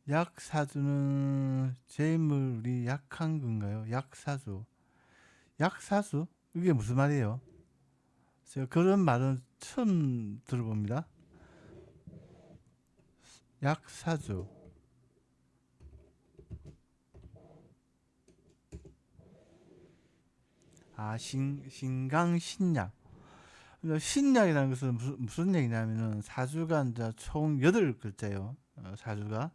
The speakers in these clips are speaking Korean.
약사주는 재물이 약한 건가요? 약사주. 약사주? 이게 무슨 말이에요? 제가 그런 말은 처음 들어봅니다. 약사주. 아, 신강신약. 그러니까 신약이라는 것은 무슨 얘기냐면은 사주가 이제 총 8글자예요. 사주가.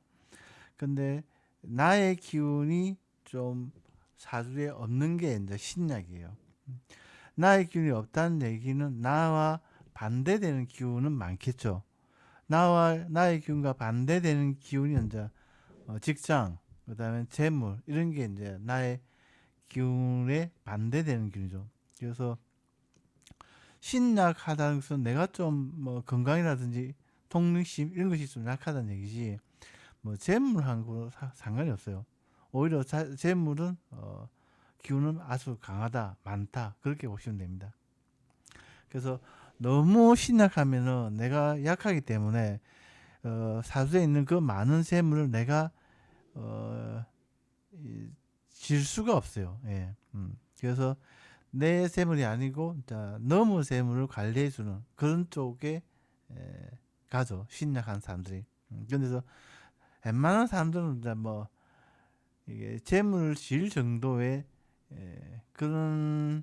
근데 나의 기운이 좀 사주에 없는 게 이제 신약이에요. 나의 기운이 없다는 얘기는 나와 반대되는 기운은 많겠죠. 나의 기운과 반대되는 기운이 이제 직장, 그다음에 재물 이런 게 이제 나의 기운에 반대되는 기운이죠. 그래서 신약하다는 것은 내가 좀 뭐 건강이라든지 독립심 이런 것이 좀 약하다는 얘기지. 뭐 재물한 거 상관이 없어요. 오히려 재물은 기운은 아주 강하다, 많다 그렇게 보시면 됩니다. 그래서 너무 신약하면은 내가 약하기 때문에 사주에 있는 그 많은 재물을 내가 어, 질 수가 없어요. 예. 그래서 내 재물이 아니고 너무 재물을 관리해주는 그런 쪽에 에, 가죠. 신약한 사람들이. 그래서 웬만한 사람들은 이제 뭐 이게 재물을 질 정도의 그런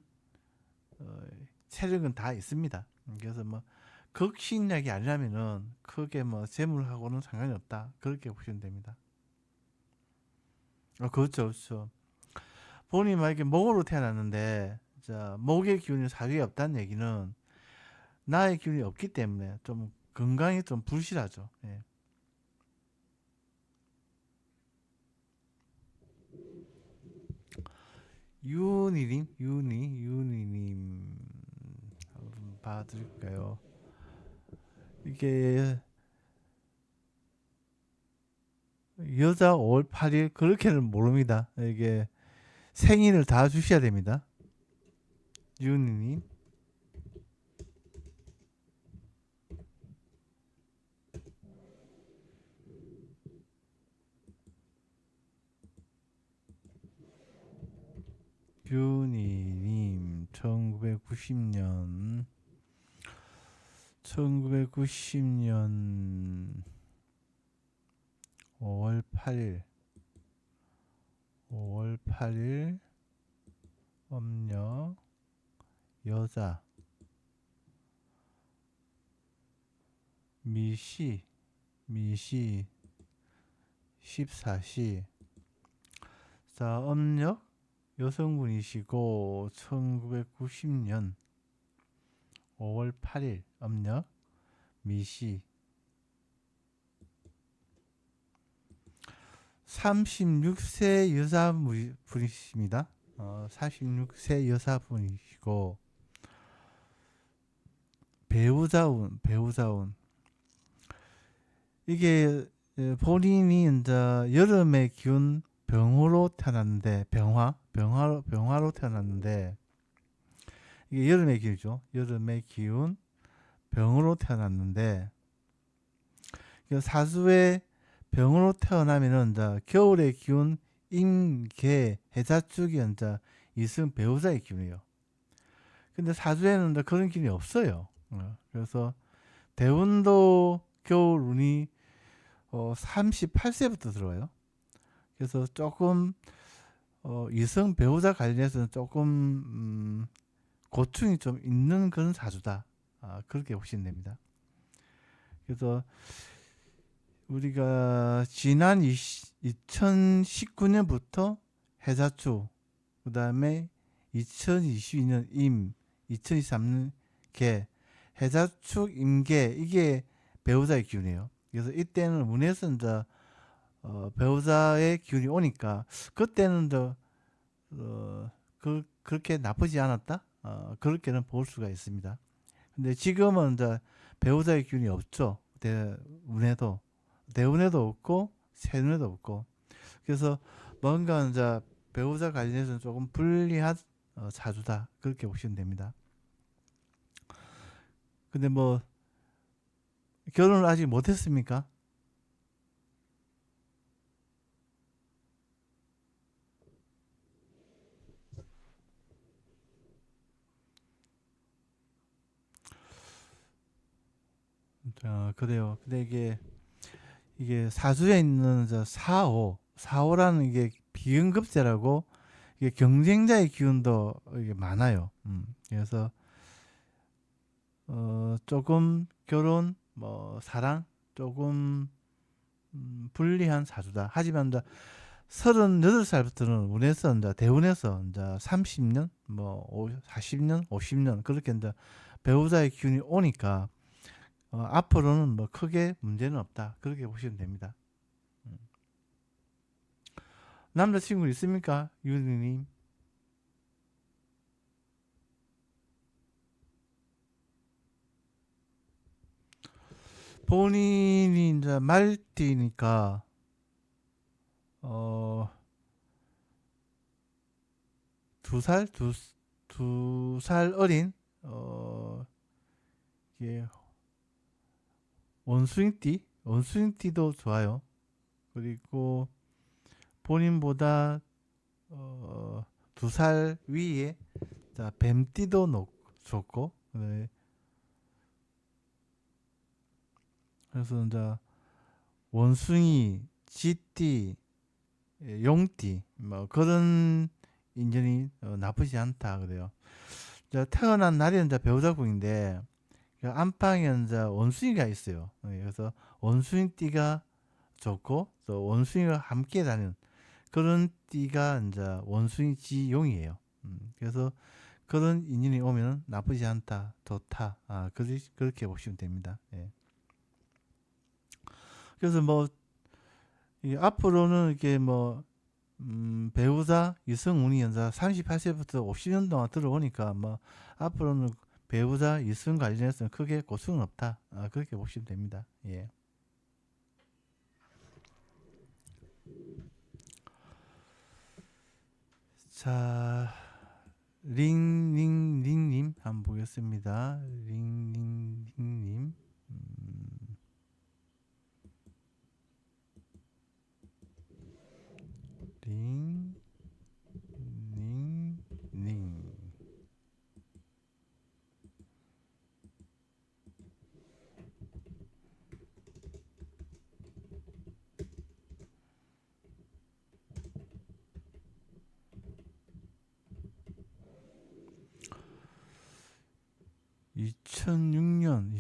어, 체력은 다 있습니다. 그래서 뭐 극신약이 아니라면은 크게 뭐 재물하고는 상관이 없다. 그렇게 보시면 됩니다. 그렇죠, 그렇죠. 본인이 만약에 목으로 태어났는데 자, 목의 기운이 사주에 없다는 얘기는 나의 기운이 없기 때문에 좀 건강이 좀 불실하죠. 예. 윤희님 한번 봐드릴까요? 이게 여자 5월 8일 그렇게는 모릅니다. 이게 생일을 다 주셔야 됩니다. 윤희님. 윤희님 1990년 5월 8일 5월 8일 음력 여자 미시 14시 자 음력 여성분이시고 1990년 5월 8일 음력 미시 36세 여자분이십니다. 46세 여자분이시고 배우자운 이게 본인이 이제 여름의 기운 병으로 태어났는데 병화로 태어났는데 이게 여름의 기운이죠. 여름의 기운 병으로 태어났는데 사주에 병으로 태어나면은 이제 겨울의 기운 임계 해자축이 이제 이승 배우자의 기운이에요. 근데 사주에는 이제 그런 기운이 없어요. 그래서 대운도 겨울 운이 38세부터 들어와요. 그래서 조금 이성 배우자 관련해서는 조금 고충이 좀 있는 그런 사주다. 그렇게 보시면 됩니다. 그래서 우리가 지난 2019년부터 해자축, 그 다음에 2022년 임, 2023년 개, 해자축, 임계 이게 배우자의 기운이에요. 그래서 이때는 운에서 이제 배우자의 기운이 오니까 그때는 그렇게 나쁘지 않았다. 그렇게는 볼 수가 있습니다. 근데 지금은 이제 배우자의 기운이 없죠. 대운에도 없고 세운에도 없고. 그래서 뭔가 이제 배우자 관련해서는 조금 불리한 사주다. 그렇게 보시면 됩니다. 근데 뭐, 결혼을 아직 못했습니까? 그래요. 근데 이게 사주에 있는 저 사오라는 이게 비응급제라고 이게 경쟁자의 기운도 이게 많아요. 그래서 조금 결혼 뭐 사랑 조금 불리한 사주다. 하지만 이제 38살부터는 운에서 이제 대운에서 이제 30년 뭐 40년 50년 그렇게 이제 배우자의 기운이 오니까 앞으로는 뭐 크게 문제는 없다. 그렇게 보시면 됩니다. 남자친구 있습니까? 유리님. 본인이 이제 말띠니까 어, 2살 두 살 어린 이게 원숭이띠도 좋아요. 그리고 본인보다 2살 위에 자 뱀띠도 좋고 네. 그래서 이제 원숭이, 쥐띠, 용띠 뭐 그런 인연이 나쁘지 않다 그래요. 자, 태어난 날이 이제 배우자궁인데 그 안방에 이제 원숭이가 있어요. 그래서 원숭이띠가 좋고 또 원숭이와 함께 다니는 그런 띠가 이제 원숭이 지용이에요. 그래서 그런 인연이 오면 나쁘지 않다, 좋다. 그렇게 보시면 됩니다. 예. 그래서 뭐 앞으로는 이게 뭐 배우자 이승운이 연자 38세부터 50년 동안 들어오니까 뭐 앞으로는 배우자 이승 관련해서는 크게 고충은 없다. 그렇게 보시면 됩니다. 예. 자, 링링링님 한번 보겠습니다. 링링링님. 링링링. 2006년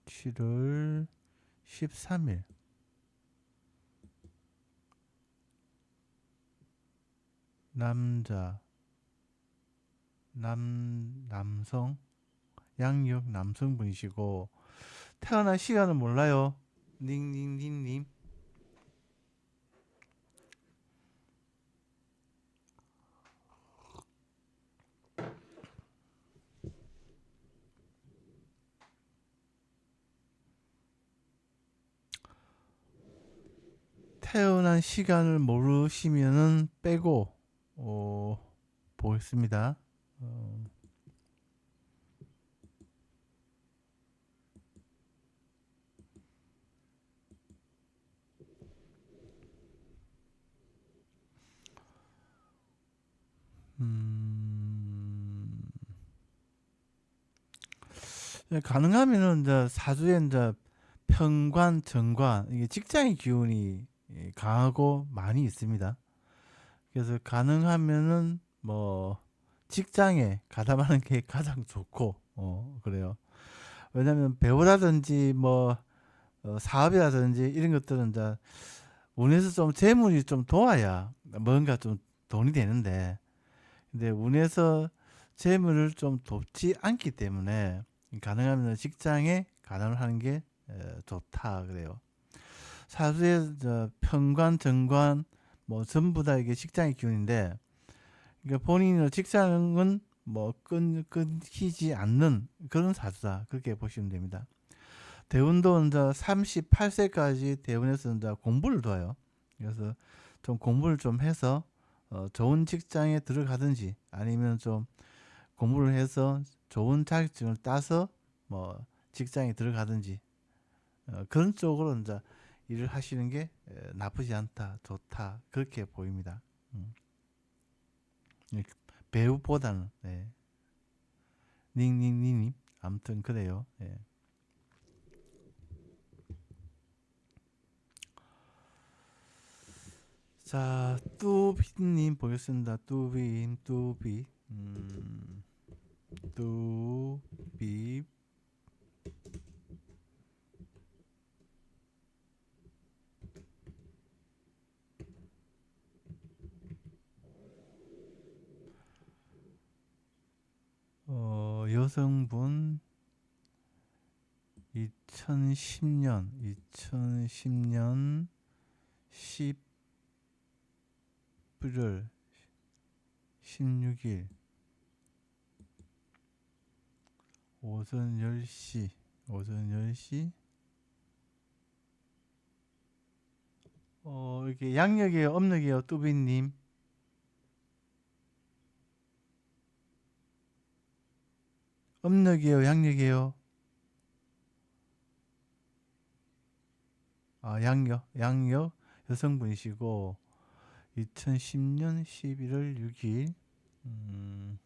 7월 13일 남자 남성 양력 남성분이시고 태어난 시간은 몰라요. 닝닝닝님. 태어난 시간을 모르시면은 빼고 보겠습니다. 어, 음, 가능하면은 이제 사주에 이제 편관, 정관 이게 직장의 기운이 강하고 많이 있습니다. 그래서 가능하면은 뭐 직장에 가담하는 게 가장 좋고 그래요. 왜냐면 배우라든지 뭐 사업이라든지 이런 것들은 이제 운에서 좀 재물이 좀 도와야 뭔가 좀 돈이 되는데 근데 운에서 재물을 좀 돕지 않기 때문에 가능하면 직장에 가담을 하는 게 좋다 그래요. 사주의 편관, 정관 뭐 전부 다 이게 직장의 기운인데 그러니까 본인의 직장은 뭐 끊기지 않는 그런 사주다 그렇게 보시면 됩니다. 대운도 이제 38세까지 대운에서 이제 공부를 둬요. 그래서 좀 공부를 좀 해서 좋은 직장에 들어가든지 아니면 좀 공부를 해서 좋은 자격증을 따서 뭐 직장에 들어가든지 그런 쪽으로 이제 일을 하시는 게 나쁘지 않다, 좋다 그렇게 보입니다. 음. 예, 배우보다는 네. 닝닝닝님 아무튼 그래요. 예. 자, 뚜비님 보겠습니다. 뚜비. 뚜비. 여성분 2010년 11월 16일 오전 10시 이게 양력이에요, 음력이에요, 뚜비님? 음력이에요, 양력이에요? 아, 양력 여성분이시고 2010년 11월 6일. 음,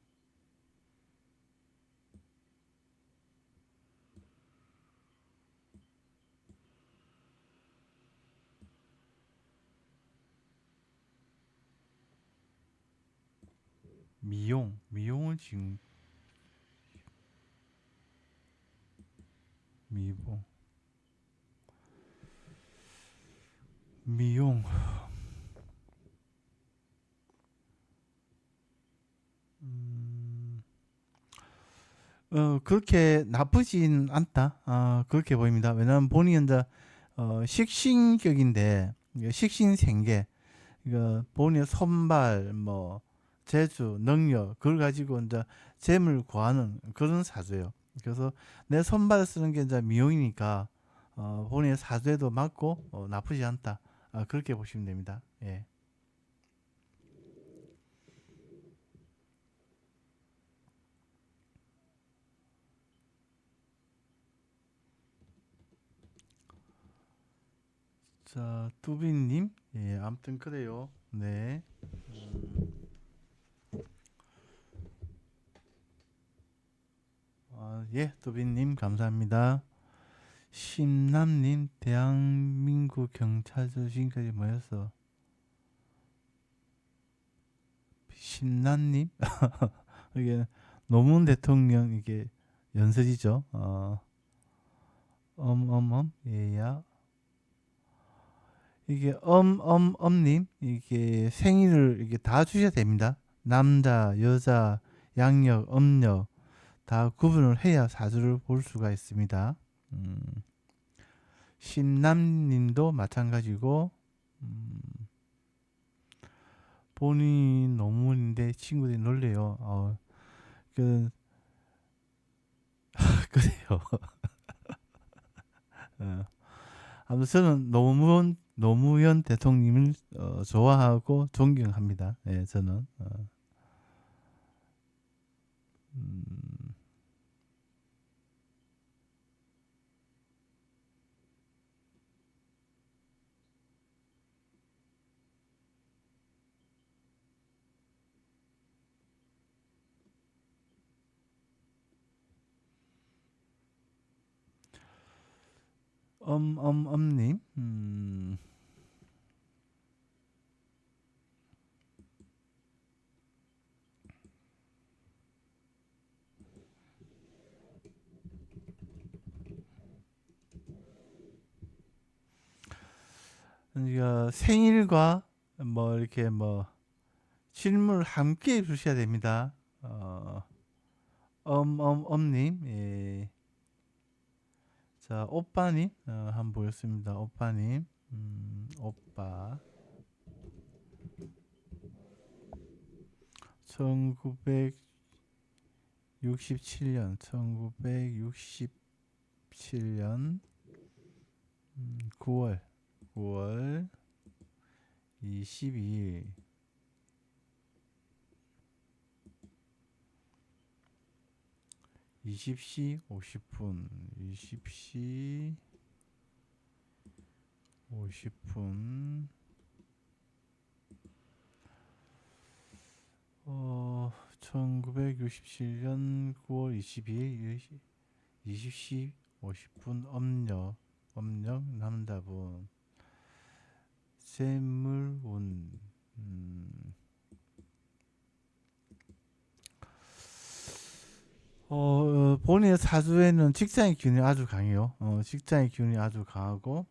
미용을 지금 미봉 미용. 음, 그렇게 나쁘진 않다. 그렇게 보입니다. 왜냐하면 본인은 이제 식신격인데 이게 식신생계, 이거 본인의 손발, 뭐 재주, 능력 그걸 가지고 이제 재물 구하는 그런 사주예요. 그래서 내 손발을 쓰는 게 이제 미용이니까 본인의 사주에도 맞고 나쁘지 않다. 그렇게 보시면 됩니다. 예. 자, 뚜비님, 예, 아무튼 그래요. 네. 예, 뚜비님 감사합니다. 심남님, 대한민국 경찰서 지금까지 뭐였어? 심남님, 이게 노무현 대통령 이게 연설이죠. 얘야. 이게 님, 이게 생일을 이게 다 주셔야 됩니다. 남자, 여자, 양력, 음력 다 구분을 해야 사주를 볼 수가 있습니다. 음, 심남님도 마찬가지고, 음, 본인 논문인데 친구들이 놀래요. 그 그래요. 어. 아무튼 저는 노무현 대통령을 좋아하고 존경합니다. 예, 저는. 음, 님, 그러니까 생일과 뭐 이렇게 뭐 실물 함께 주셔야 됩니다. 님, 예. 자, 오빠님, 한번 보겠습니다. 오빠님, 오빠, 1967년 9월 22일, 20시 50분, 20시 50분, 1967년 9월 22일, 20시 50분 음력 남자분 재물운 본인의 사주에는 직장의 기운이 아주 강해요. 직장의 기운이 아주 강하고,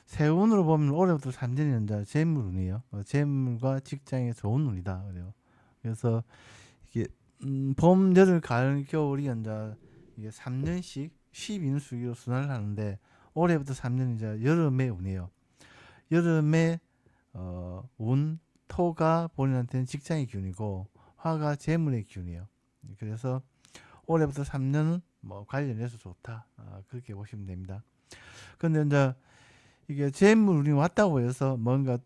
세운으로 보면 올해부터 3년이 이제 재물운이에요. 재물과 직장에 좋은 운이다. 그래요. 그래서 이게 봄, 여름, 가을, 겨울이 이제 이게 3년씩 12인수기로 순환을 하는데 올해부터 3년 이제 여름의 운이에요. 여름의 운, 토가 본인한테는 직장의 기운이고 화가 재물의 기운이에요. 그래서 올해부터 3년은 뭐 관련해서 좋다. 그렇게 보시면 됩니다. 근데 이제 이게 재물운이 왔다고 해서 뭔가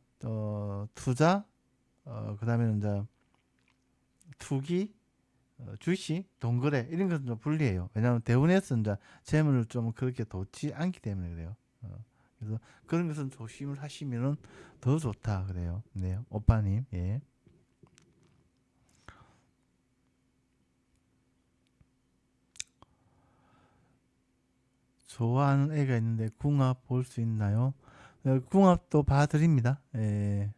투자, 그다음에 이제 투기, 주식, 동거래 이런 것은 좀 불리해요. 왜냐하면 대운에서 이제 재물을 좀 그렇게 돋지 않기 때문에 그래요. 그래서 그런 것은 조심을 하시면은 더 좋다 그래요. 네, 오빠님. 예. 좋아하는 애가 있는데 궁합 볼 수 있나요? 궁합도 봐드립니다. 예.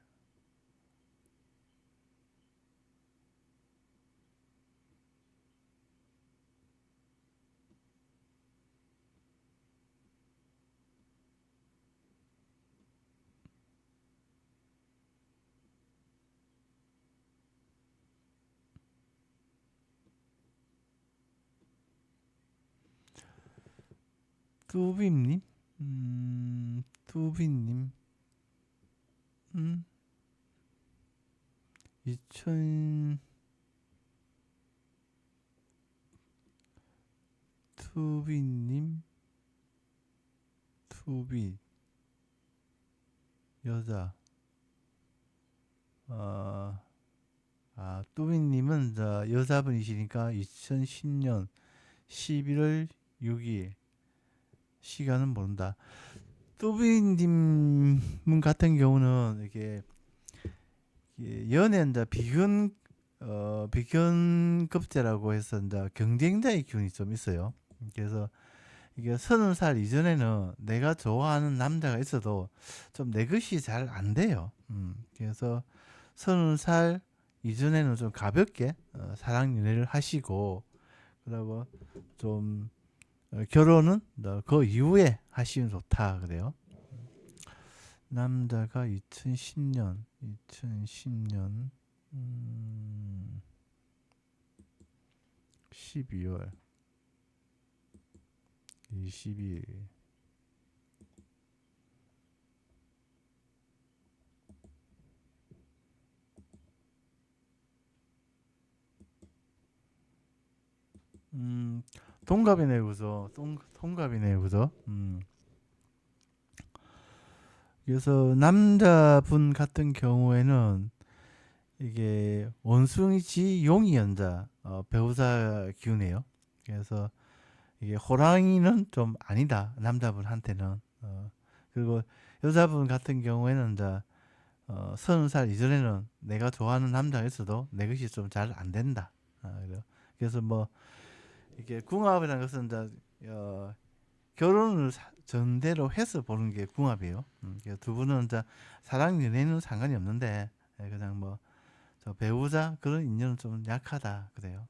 뚜비님, 뚜비님, 음, 2000 투비님, 투비 여자, 어, 뚜비님은 여자분이시니까 2010년 11월 6일 시간은 모른다. 뚜비님 같은 경우는 이게 연애 이제 비견급제라고 해서 이제 경쟁자의 기운이 좀 있어요. 그래서 이게 30살 이전에는 내가 좋아하는 남자가 있어도 좀 내 것이 잘 안 돼요. 그래서 30살 이전에는 좀 가볍게 사랑 연애를 하시고 그리고 좀 결혼은 그 이후에 하시면 좋다 그래요. 남자가 2010년 12월 22일 동갑이네 그죠? 동갑이네 그죠? 그래서 남자분 같은 경우에는 이게 원숭이지 용이 연자 배우자 기운이에요. 그래서 이게 호랑이는 좀 아니다 남자분한테는 그리고 여자분 같은 경우에는 이제 30살 이전에는 내가 좋아하는 남자가 있어도 내 것이 좀 잘 안 된다. 그래서 뭐 이게 궁합이라는 것은 이제 결혼을 전대로 해서 보는 게 궁합이에요. 그래서 두 분은 이제 사랑 연애는 상관이 없는데 그냥 뭐 저 배우자 그런 인연은 좀 약하다 그래요.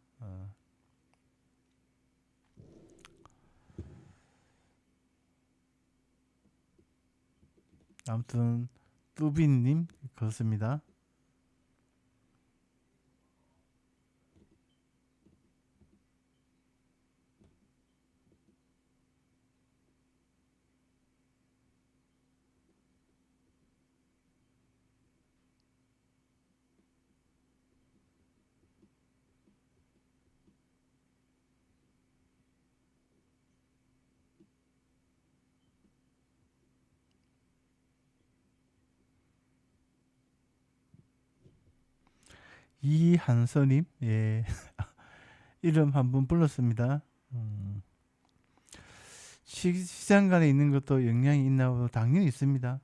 아무튼 뚜비님 그렇습니다. 이한서님 예 이름 한번 불렀습니다. 시장간에 있는 것도 영향이 있나고 당연히 있습니다.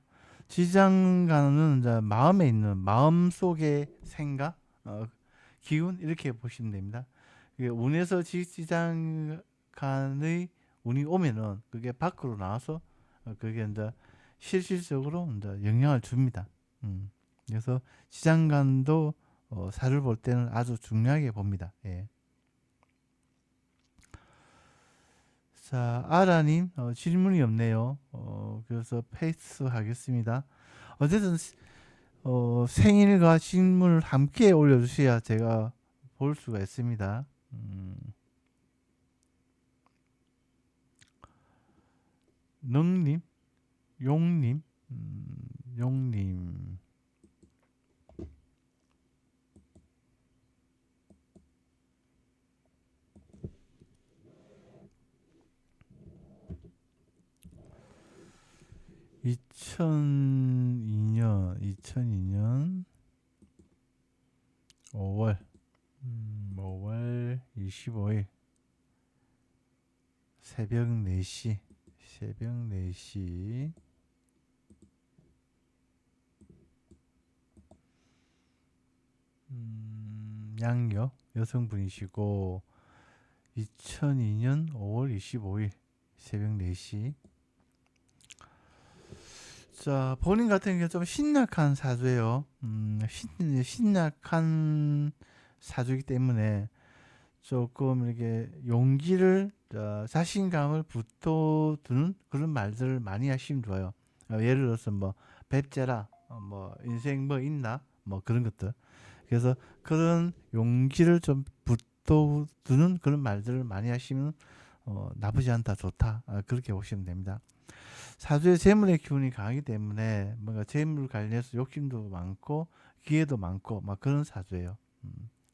시장간은 이제 마음에 있는 마음 속의 생각, 기운 이렇게 보시면 됩니다. 운에서 시장간에 신약한의 운이 오면은 그게 밖으로 나와서 그게 이제 실질적으로 이제 영향을 줍니다. 그래서 시장관도 사주를 볼 때는 아주 중요하게 봅니다. 예. 자, 아라님 질문이 없네요. 그래서 패스하겠습니다. 어쨌든 생일과 질문을 함께 올려주셔야 제가 볼 수가 있습니다. 능님, 용님, 용님. (2002년) 5월 5월 25일 새벽 4시 양력 여성분이시고 2002년 5월 25일 새벽 4시. 자, 본인 같은 경우 좀 신약한 사주예요. 신약한 사주이기 때문에 조금 이렇게 용기를 자신감을 붙어두는 그런 말들을 많이 하시면 좋아요. 예를 들어서 뭐 뵙자라, 뭐 인생 뭐 있나, 뭐 그런 것들. 그래서 그런 용기를 좀 붙어두는 그런 말들을 많이 하시면 나쁘지 않다, 좋다, 그렇게 보시면 됩니다. 사주의 재물의 기운이 강하기 때문에 뭔가 재물 관련해서 욕심도 많고 기회도 많고 막 그런 사주예요.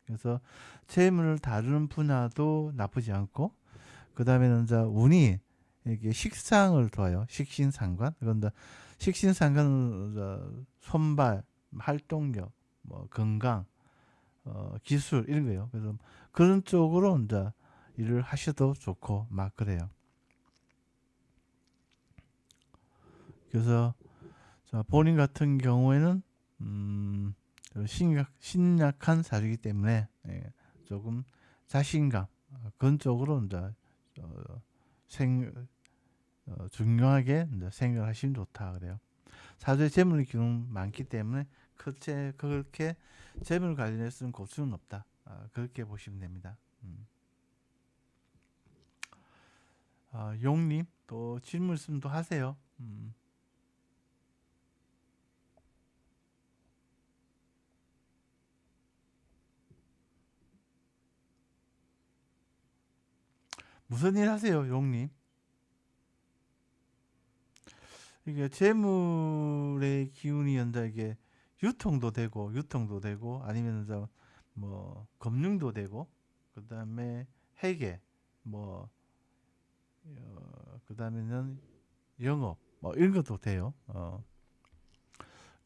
그래서 재물을 다루는 분야도 나쁘지 않고, 그 다음에는 이제 운이 이게 식상을 좋아요. 식신상관. 그런데 식신상관은 손발, 활동력, 뭐 건강, 기술 이런 거예요. 그래서 그런 쪽으로 이제 일을 하셔도 좋고 막 그래요. 그래서 본인 같은 경우에는 신약한 사주이기 때문에 조금 자신감 그런 쪽으로 이제 어, 생 중요하게 이제 생각하시면 좋다 그래요. 사주에 재물 기운 많기 때문에 그렇게 재물 관련해서는 고충은 없다. 그렇게 보시면 됩니다. 용님 또 질문 있으면 또 하세요. 무슨 일 하세요, 용님? 이게 재물의 기운이 연다 이게 유통도 되고 아니면 뭐 금융도 되고 그다음에 회계 뭐 그다음에는 영업 뭐 이런 것도 돼요.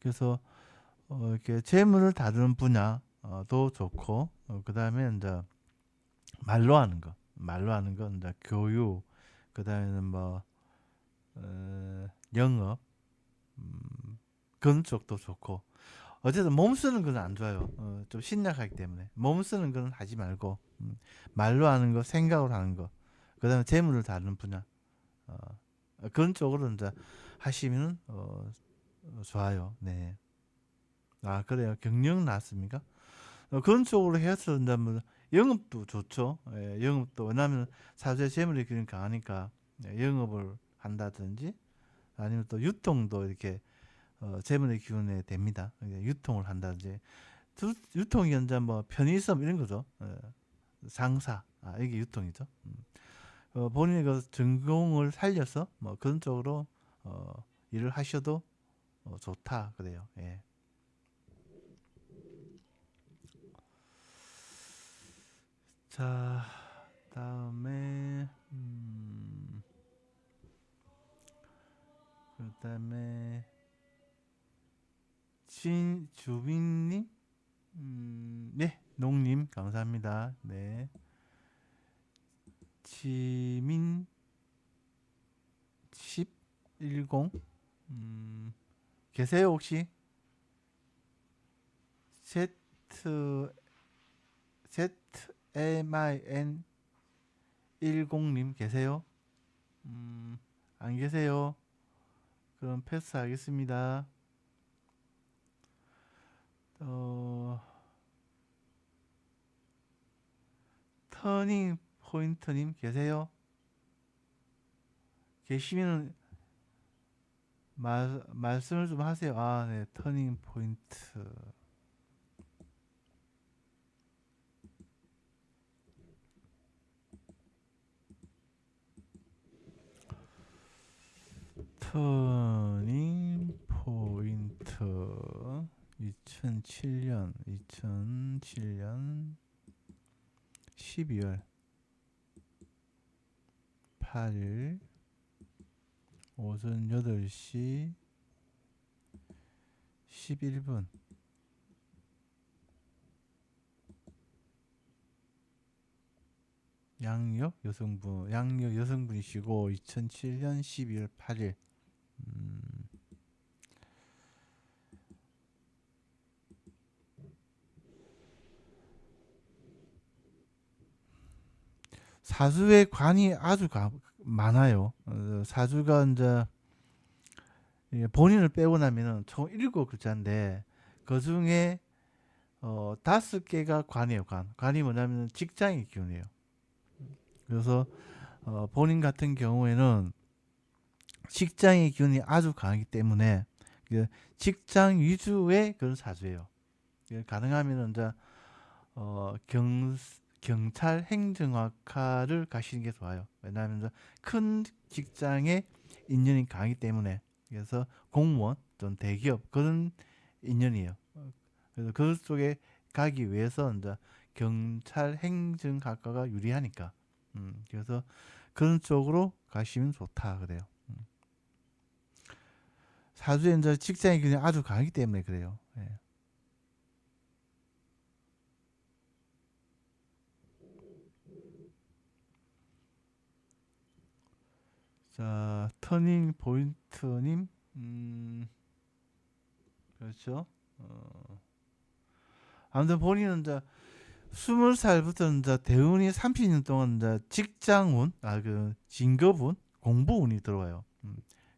그래서 이렇게 재물을 다루는 분야도 좋고 그다음에 이제 말로 하는 거 이제 교육 그다음에는 뭐 영업 그런 쪽도 좋고 어쨌든 몸 쓰는 건 안 좋아요. 좀 신약하기 때문에 몸 쓰는 건 하지 말고 말로 하는 거, 생각으로 하는 거, 그다음에 재물을 다루는 분야 어, 그런 쪽으로 이제 하시면 좋아요. 네. 아 그래요. 경영 나왔습니까? 그런 쪽으로 해서 이제 뭐 영업도 좋죠. 예, 영업도 왜냐하면 사주에 재물이 그냥 강하니까 영업을 한다든지 아니면 또 유통도 이렇게 재물의 기운에 됩니다. 유통을 한다든지 유통이 현재 뭐 편의점 이런 거죠. 상사 이게 유통이죠. 본인의 그 전공을 살려서 뭐 그런 쪽으로 일을 하셔도 좋다 그래요. 예. 자 다음에 그다음에 주빈님 네 농님 감사합니다. 네 지민 1010 계세요 혹시? Z ZMIN 10님 계세요? 안 계세요? 그럼 패스하겠습니다. 어, 터닝 포인트님 계세요? 계시면 말씀을 좀 하세요. 아, 네, 터닝 포인트. 터닝 포인트 2007년 12월 8일 오전 8시 11분. 양력 여성분이시고 2007년 12월 8일. 사주의 관이 아주 많아요. 사주가 이제 본인을 빼고 나면은 총 7글자인데 그 중에 5개가 관이에요. 관이 뭐냐면 직장의 기운이에요. 그래서 본인 같은 경우에는 직장의 기운이 아주 강하기 때문에 그 직장 위주의 그런 사주예요. 가능하면 이제 경찰 행정학과를 가시는 게 좋아요. 왜냐하면 큰 직장에 인연이 강하기 때문에. 그래서 공무원 또는 대기업 그런 인연이에요. 그래서 그쪽에 가기 위해서 이제 경찰 행정학과가 유리하니까. 그래서 그런 쪽으로 가시면 좋다 그래요. 사주에 이제 직장의 균이 아주 강하기 때문에 그래요. 예. 자, 터닝 포인트님, 그렇죠. 아무튼 본인은 이제 20살부터 이제 대운이 30년 동안 이제 직장운, 그 진급운, 공부운이 들어와요.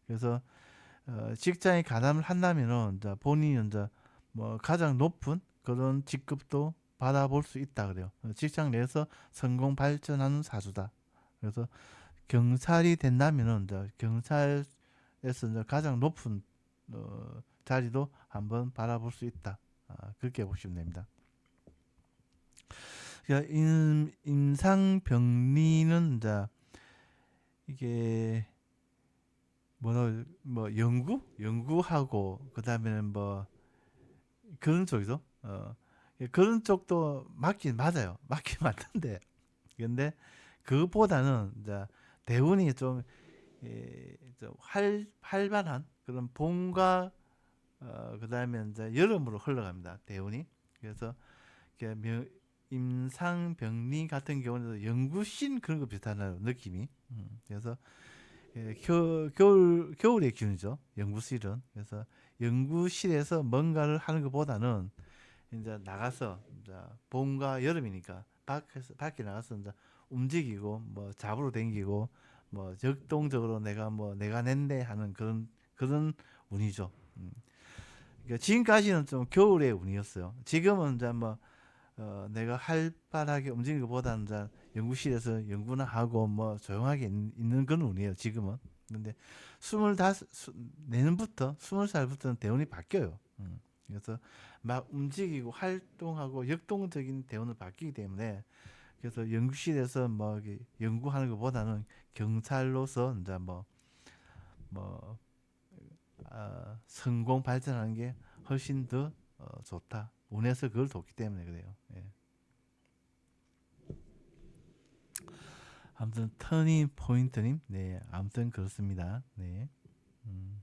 그래서 직장에 가담을 한다면은 이제 본인이 이제 뭐 가장 높은 그런 직급도 받아볼 수 있다 그래요. 직장 내에서 성공 발전하는 사주다. 그래서 경찰이 된다면은 이제 경찰에서 이제 가장 높은 자리도 한번 바라볼 수 있다. 그렇게 보시면 됩니다. 그러니까 임상병리는 이제 이게 뭐 연구하고 그다음에는 뭐 그런 쪽이죠. 그런 쪽도 맞긴 맞아요. 맞긴 맞는데 근데 그것보다는 이제 대운이 좀 활발한 그런 봄과 그다음에 이제 여름으로 흘러갑니다. 대운이. 그래서 임상병리 같은 경우는 연구신 그런 거 비슷하나요 느낌이. 그래서 겨울의 기운이죠. 연구실은. 그래서 연구실에서 뭔가를 하는 것보다는 이제 나가서 이제 봄과 여름이니까 밖에 나가서 이제 움직이고 뭐 잡으러 다니고 뭐 역동적으로 내가 낸대 하는 그런 운이죠. 그러니까 지금까지는 좀 겨울의 운이었어요. 지금은 이제 뭐 내가 활발하게 움직이는 것보다는 이제 연구실에서 연구나 하고 뭐 조용하게 있는 그런 운이에요. 지금은. 근데 내년부터 20살부터는 대운이 바뀌어요. 그래서 막 움직이고 활동하고 역동적인 대운을 바뀌기 때문에 그래서 연구실에서 뭐 연구하는 것보다는 경찰로서 이제 뭐 성공 발전하는 게 훨씬 더 좋다. 운에서 그걸 돕기 때문에 그래요. 예. 아무튼 터닝 포인트님, 네, 아무튼 그렇습니다. 네. 음.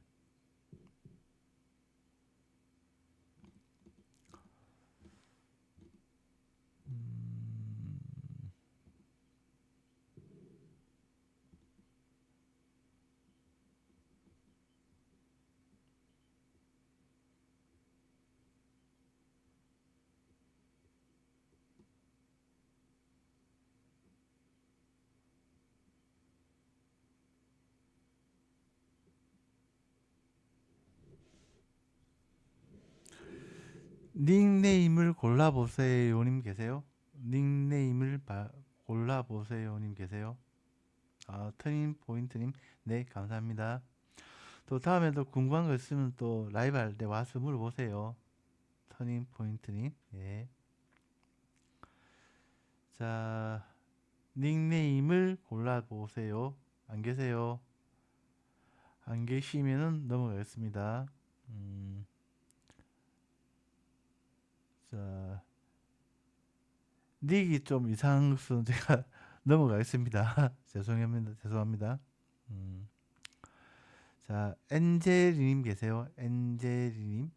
닉네임을 골라보세요님 계세요? 닉네임을 골라보세요님 계세요? 아, 터닝 포인트님, 네, 감사합니다. 또 다음에도 궁금한 거 있으면 또 라이브 할 때 와서 물어보세요. 터닝 포인트님, 예. 자, 닉네임을 골라보세요. 안 계세요? 안 계시면은 넘어가겠습니다. 자, 닉이 좀 이상한 것은 제가 넘어가겠습니다. 죄송합니다. 죄송합니다. 음, 자, 엔젤리님 계세요? 엔젤리님?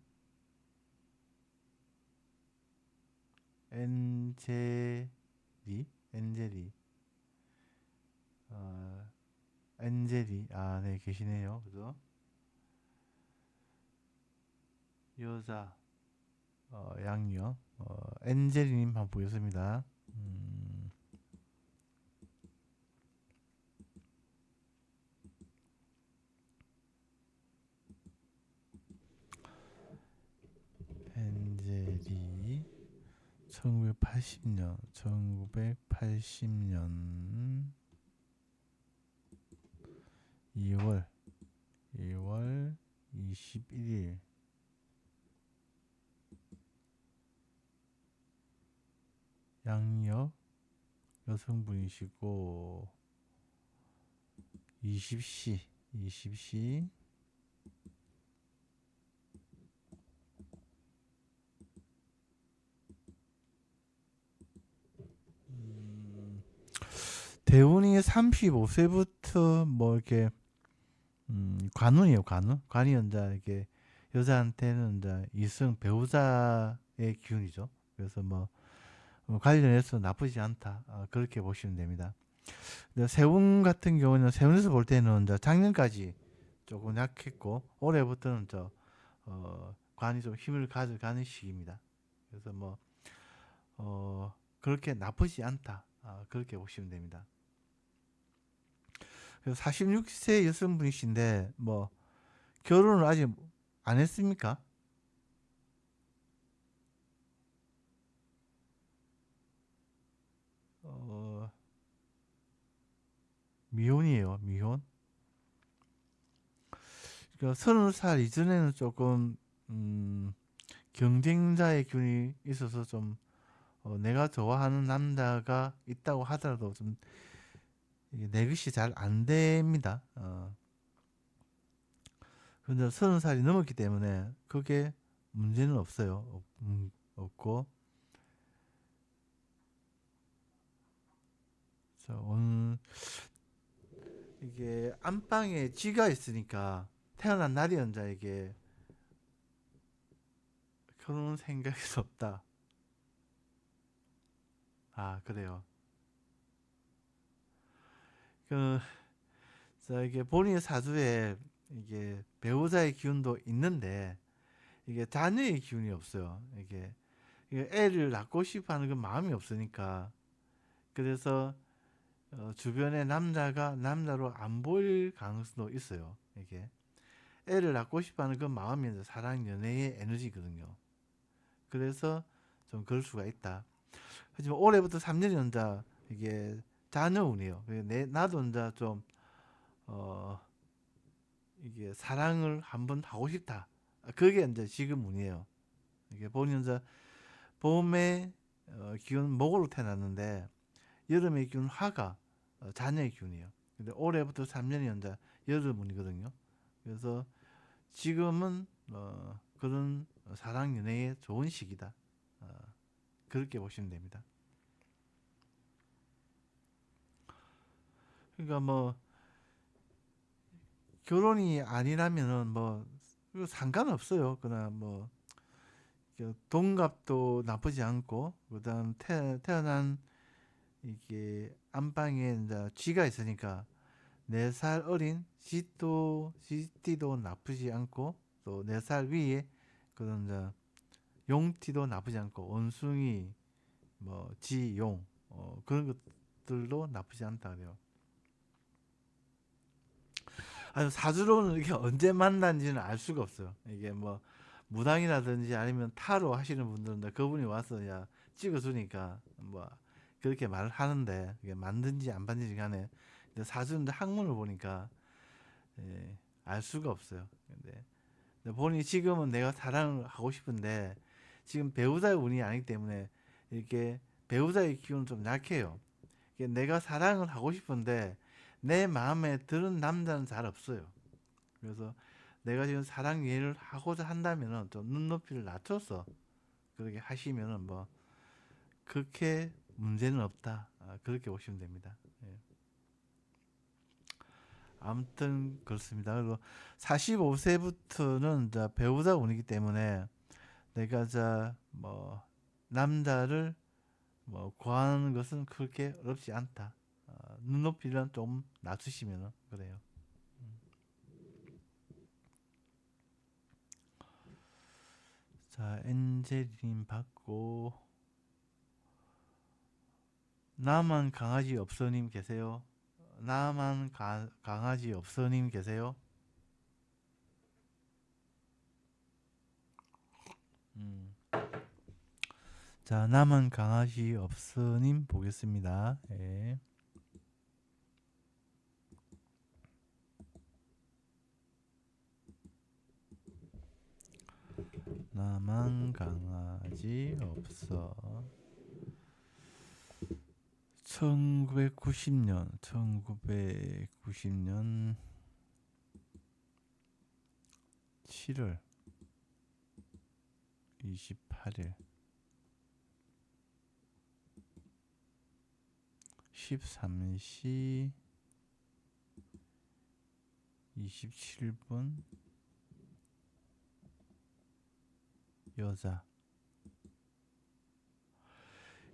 엔젤리? 엔젤리. 어, 엔젤이. 아, 네, 계시네요. 그죠? 여자, 양력. 엔젤리님 한번 보겠습니다. 엔젤이. 1980년, 1980년 2월 21일 양력 여성분이시고 20시 대운이 35세부터 뭐 이렇게 관운이에요. 관이 이제 이게 여자한테는 이제 이성 배우자의 기운이죠. 그래서 뭐 관련해서 나쁘지 않다. 그렇게 보시면 됩니다. 근데 세운 같은 경우는 세운에서 볼 때는 이제 작년까지 조금 약했고 올해부터는 관이 좀 힘을 가져가는 시기입니다. 그래서 뭐 그렇게 나쁘지 않다. 그렇게 보시면 됩니다. 그래서 46세 여성분이신데 뭐 결혼을 아직 안 했습니까? 어, 미혼이에요. 미혼. 그러니까 30살 이전에는 조금 경쟁자의 균이 있어서 좀 내가 좋아하는 남자가 있다고 하더라도 좀 내 것이 잘 안 됩니다. 근데 30살이 넘었기 때문에 그게 문제는 없어요. 없고. 자, 오늘 이게 안방에 쥐가 있으니까 태어난 날이 연자에게 결혼 생각이 없다. 아, 그래요. 그, 이게 본인의 사주에 이게 배우자의 기운도 있는데 이게 자녀의 기운이 없어요. 이게 애를 낳고 싶어 하는 그 마음이 없으니까. 그래서 주변에 남자가 남자로 안 보일 가능성도 있어요. 이게 애를 낳고 싶어 하는 그 마음이 이제 사랑 연애의 에너지거든요. 그래서 좀 그럴 수가 있다. 하지만 올해부터 3년 연자 이게 자녀운이에요. 나도 이제 좀 어, 이게 사랑을 한번 하고 싶다. 그게 이제 지금 운이에요. 이게 본인 이제 봄에 기운 목으로 태어났는데 여름의 기운 화가 자녀의 기운이에요. 근데 올해부터 3년이 연자 여름 운이거든요. 그래서 지금은 그런 사랑 연애에 좋은 시기다. 어, 그렇게 보시면 됩니다. 그러니까 뭐 결혼이 아니라면은 뭐 상관없어요. 그냥 뭐 동갑도 나쁘지 않고 그다음 태어난 이게 안방에 이제 쥐가 있으니까 4살 어린 쥐띠도 나쁘지 않고 또 4살 위에 그런 이제 용띠도 나쁘지 않고 원숭이 뭐 지용 그런 것들도 나쁘지 않다 그래요. 아주 사주로는 이게 언제 만난지는 알 수가 없어요. 이게 뭐 무당이라든지 아니면 타로 하시는 분들은 그분이 와서 야 찍어주니까 뭐 그렇게 말을 하는데 그게 맞는지 안 맞는지 간에 사주인데 학문을 보니까 예, 알 수가 없어요. 근데 본인이 지금은 내가 사랑을 하고 싶은데 지금 배우자의 운이 아니기 때문에 이렇게 배우자의 기운은 좀 약해요. 이게 내가 사랑을 하고 싶은데 내 마음에 드는 남자는 잘 없어요. 그래서 내가 지금 사랑 이해를 하고자 한다면은 좀 눈높이를 낮춰서 그렇게 하시면은 뭐 그렇게 문제는 없다. 그렇게 보시면 됩니다. 예. 아무튼 그렇습니다. 그리고 45세부터는 배우자 운이기 때문에 내가 뭐 남자를 뭐 구하는 것은 그렇게 어렵지 않다. 눈높이를 좀 낮추시면 그래요. 자, 엔젤님 받고 나만 강아지 없어님 계세요? 나만 강아지 없어님 계세요? 음. 자, 나만 강아지 없어님 보겠습니다. 예. 나만 강아지 없어. 1990년 7월 28일 13시 27분 여자.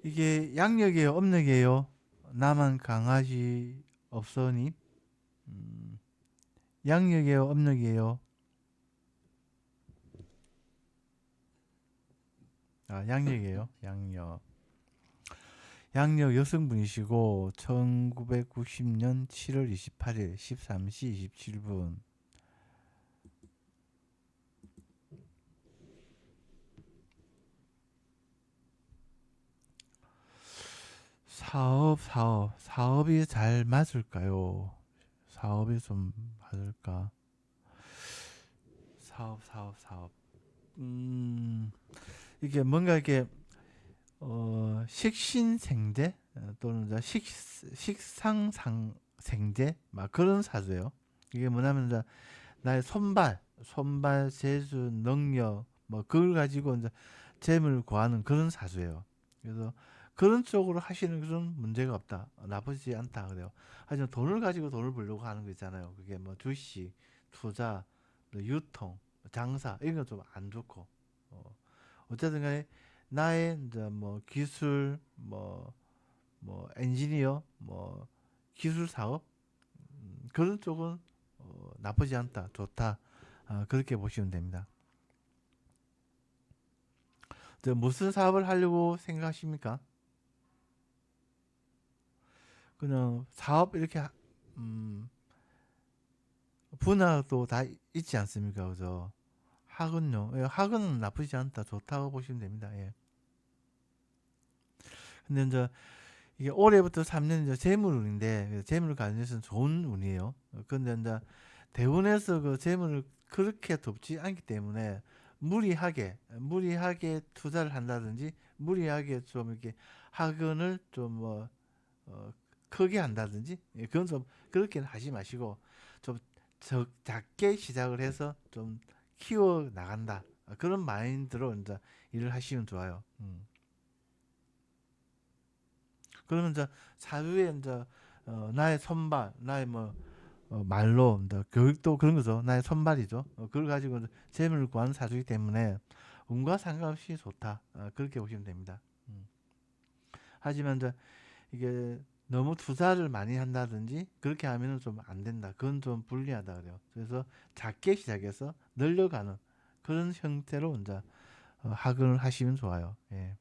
이게 양력이에요, âm력이에요? 나만 강아지 없어님? 양력이에요, âm力이에요? 양력이에요. 양력. 양력 여성분이시고 1990년 7월 28일 13시 27분. 사업이 잘 맞을까요? 사업이 좀 맞을까? 사업. 이게 뭔가 이렇게 식신생재 또는 식상생재 막 그런 사주예요. 이게 뭐냐면 나의 손발 재주 능력 뭐 그걸 가지고 재물을 구하는 그런 사주예요. 그래서 그런 쪽으로 하시는 그런 문제가 없다. 나쁘지 않다 그래요. 하지만 돈을 가지고 돈을 벌려고 하는 거 있잖아요. 그게 뭐 주식, 투자, 유통, 장사 이런 건 좀 안 좋고 어쨌든 간에 나의 뭐 기술 뭐 엔지니어 뭐 기술 사업 그런 쪽은 나쁘지 않다 좋다 그렇게 보시면 됩니다. 무슨 사업을 하려고 생각하십니까? 그냥 사업 이렇게 음, 분야도 다 있지 않습니까? 그죠? 학은요. 예, 학은 나쁘지 않다 좋다고 보시면 됩니다. 예. 근데 이게 올해부터 3년 재물운인데 재물 관련해서는 좋은 운이에요. 근데 대운에서 그 재물을 그렇게 덥지 않기 때문에 무리하게 투자를 한다든지 무리하게 좀 이렇게 학원을 좀뭐 크게 한다든지 그건 좀 그렇게는 하지 마시고 좀 작게 시작을 해서 좀 키워 나간다 그런 마인드로 일을 하시면 좋아요. 그러면 사주에 나의 선발, 나의 뭐 말로 교육도 그런 거죠. 나의 선발이죠. 그걸 가지고 재물을 구하는 사주이기 때문에 운과 상관없이 좋다. 그렇게 보시면 됩니다. 하지만 이게 너무 투자를 많이 한다든지 그렇게 하면은 좀 안 된다. 그건 좀 불리하다 그래요. 그래서 작게 시작해서 늘려가는 그런 형태로 학원을 하시면 좋아요. 예.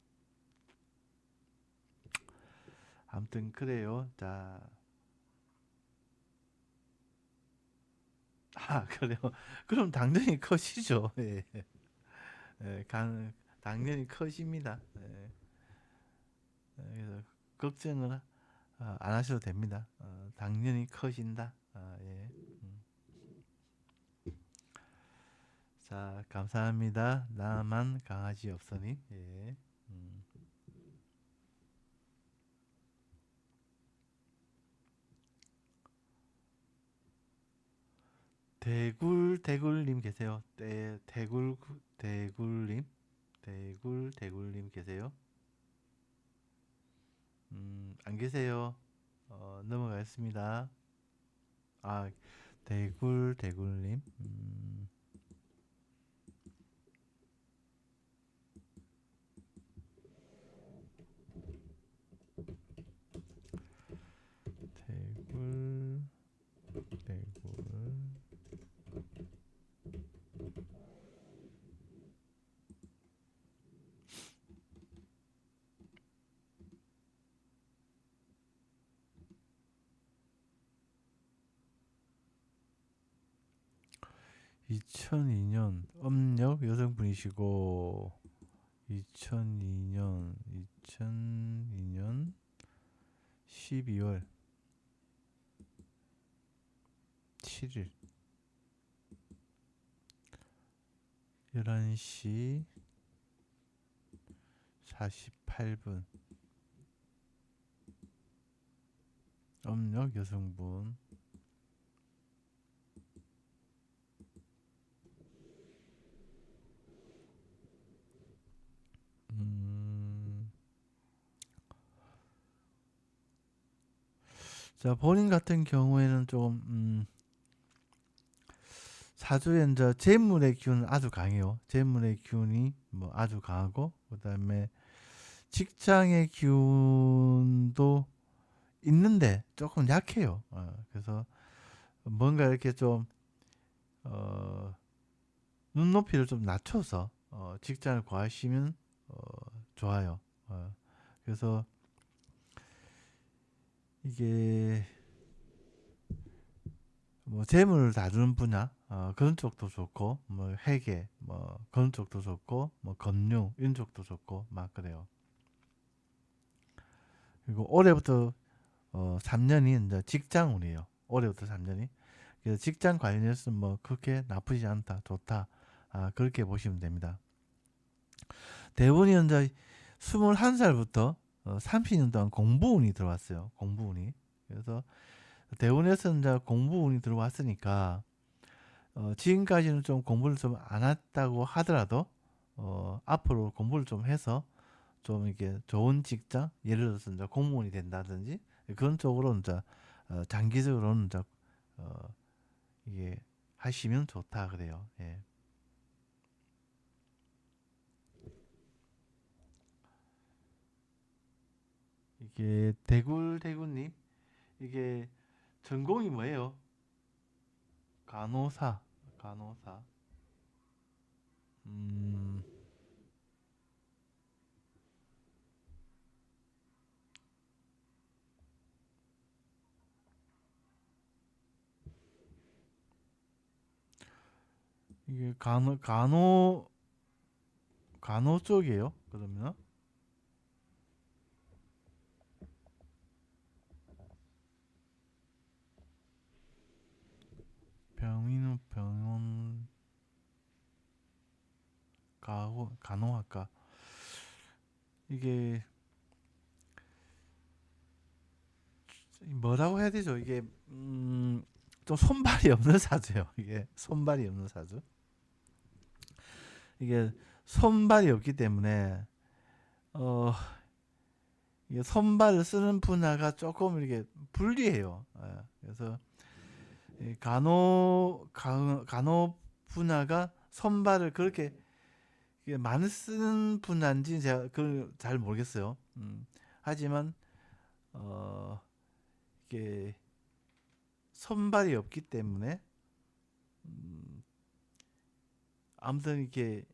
아무튼 그래요. 자, 그래요. 그럼 당연히 컷이죠. 예. 예, 당연히 컷입니다. 예, 그래서 걱정을 안 하셔도 됩니다. 당연히 컷인다. 예. 음. 자, 감사합니다. 나만 강아지 없으니. 예. 음. 대굴님 계세요. 대굴님, 대굴님 계세요? 안 계세요. 넘어가겠습니다. 아, 대굴님. 대굴, 대굴. 2002년 음력 여성분이시고 2002년 12월 7일 11시 48분 음력 여성분. 자, 본인 같은 경우에는 좀 사주에 이제 재물의 기운은 아주 강해요. 재물의 기운이 뭐 아주 강하고, 그다음에 직장의 기운도 있는데 조금 약해요. 그래서 뭔가 이렇게 좀 어, 눈높이를 좀 낮춰서 직장을 구하시면 좋아요. 그래서 이게 뭐 재물을 다루는 분야 그런 쪽도 좋고, 뭐 회계 뭐 그런 쪽도 좋고, 뭐 금융 이런 쪽도 좋고 막 그래요. 그리고 올해부터 3년이 이제 직장운이에요. 올해부터 3년이. 그래서 직장 관련해서 뭐 그렇게 나쁘지 않다, 좋다, 그렇게 보시면 됩니다. 대부분이 이제 21살부터 30년 동안 공부운이 들어왔어요. 공부운이. 그래서 대운에서 이제 공부운이 들어왔으니까 지금까지는 좀 공부를 좀 안 했다고 하더라도 앞으로 공부를 좀 해서 좀 이게 좋은 직장, 예를 들어서 이제 공무원이 된다든지 그런 쪽으로 이제 장기적으로는 이제 어, 이게 하시면 좋다 그래요. 예. 이게 대굴님, 이게 전공이 뭐예요? 간호사, 간호사. 음, 이게 간호 쪽이에요. 그러면 병원, 간호학과. 이게 뭐라고 해야 되죠? 이게 좀 손발이 없는 사주예요. 이게 손발이 없는 사주. 이게 손발이 없기 때문에 어 이게 손발을 쓰는 분야가 조금 이렇게 불리해요. 그래서 이 간호 분야가 손발을 그렇게 이게 많이 쓰는 분야인지 제가 그걸 잘 모르겠어요. 하지만 어 이게 손발이 없기 때문에 아무튼 이렇게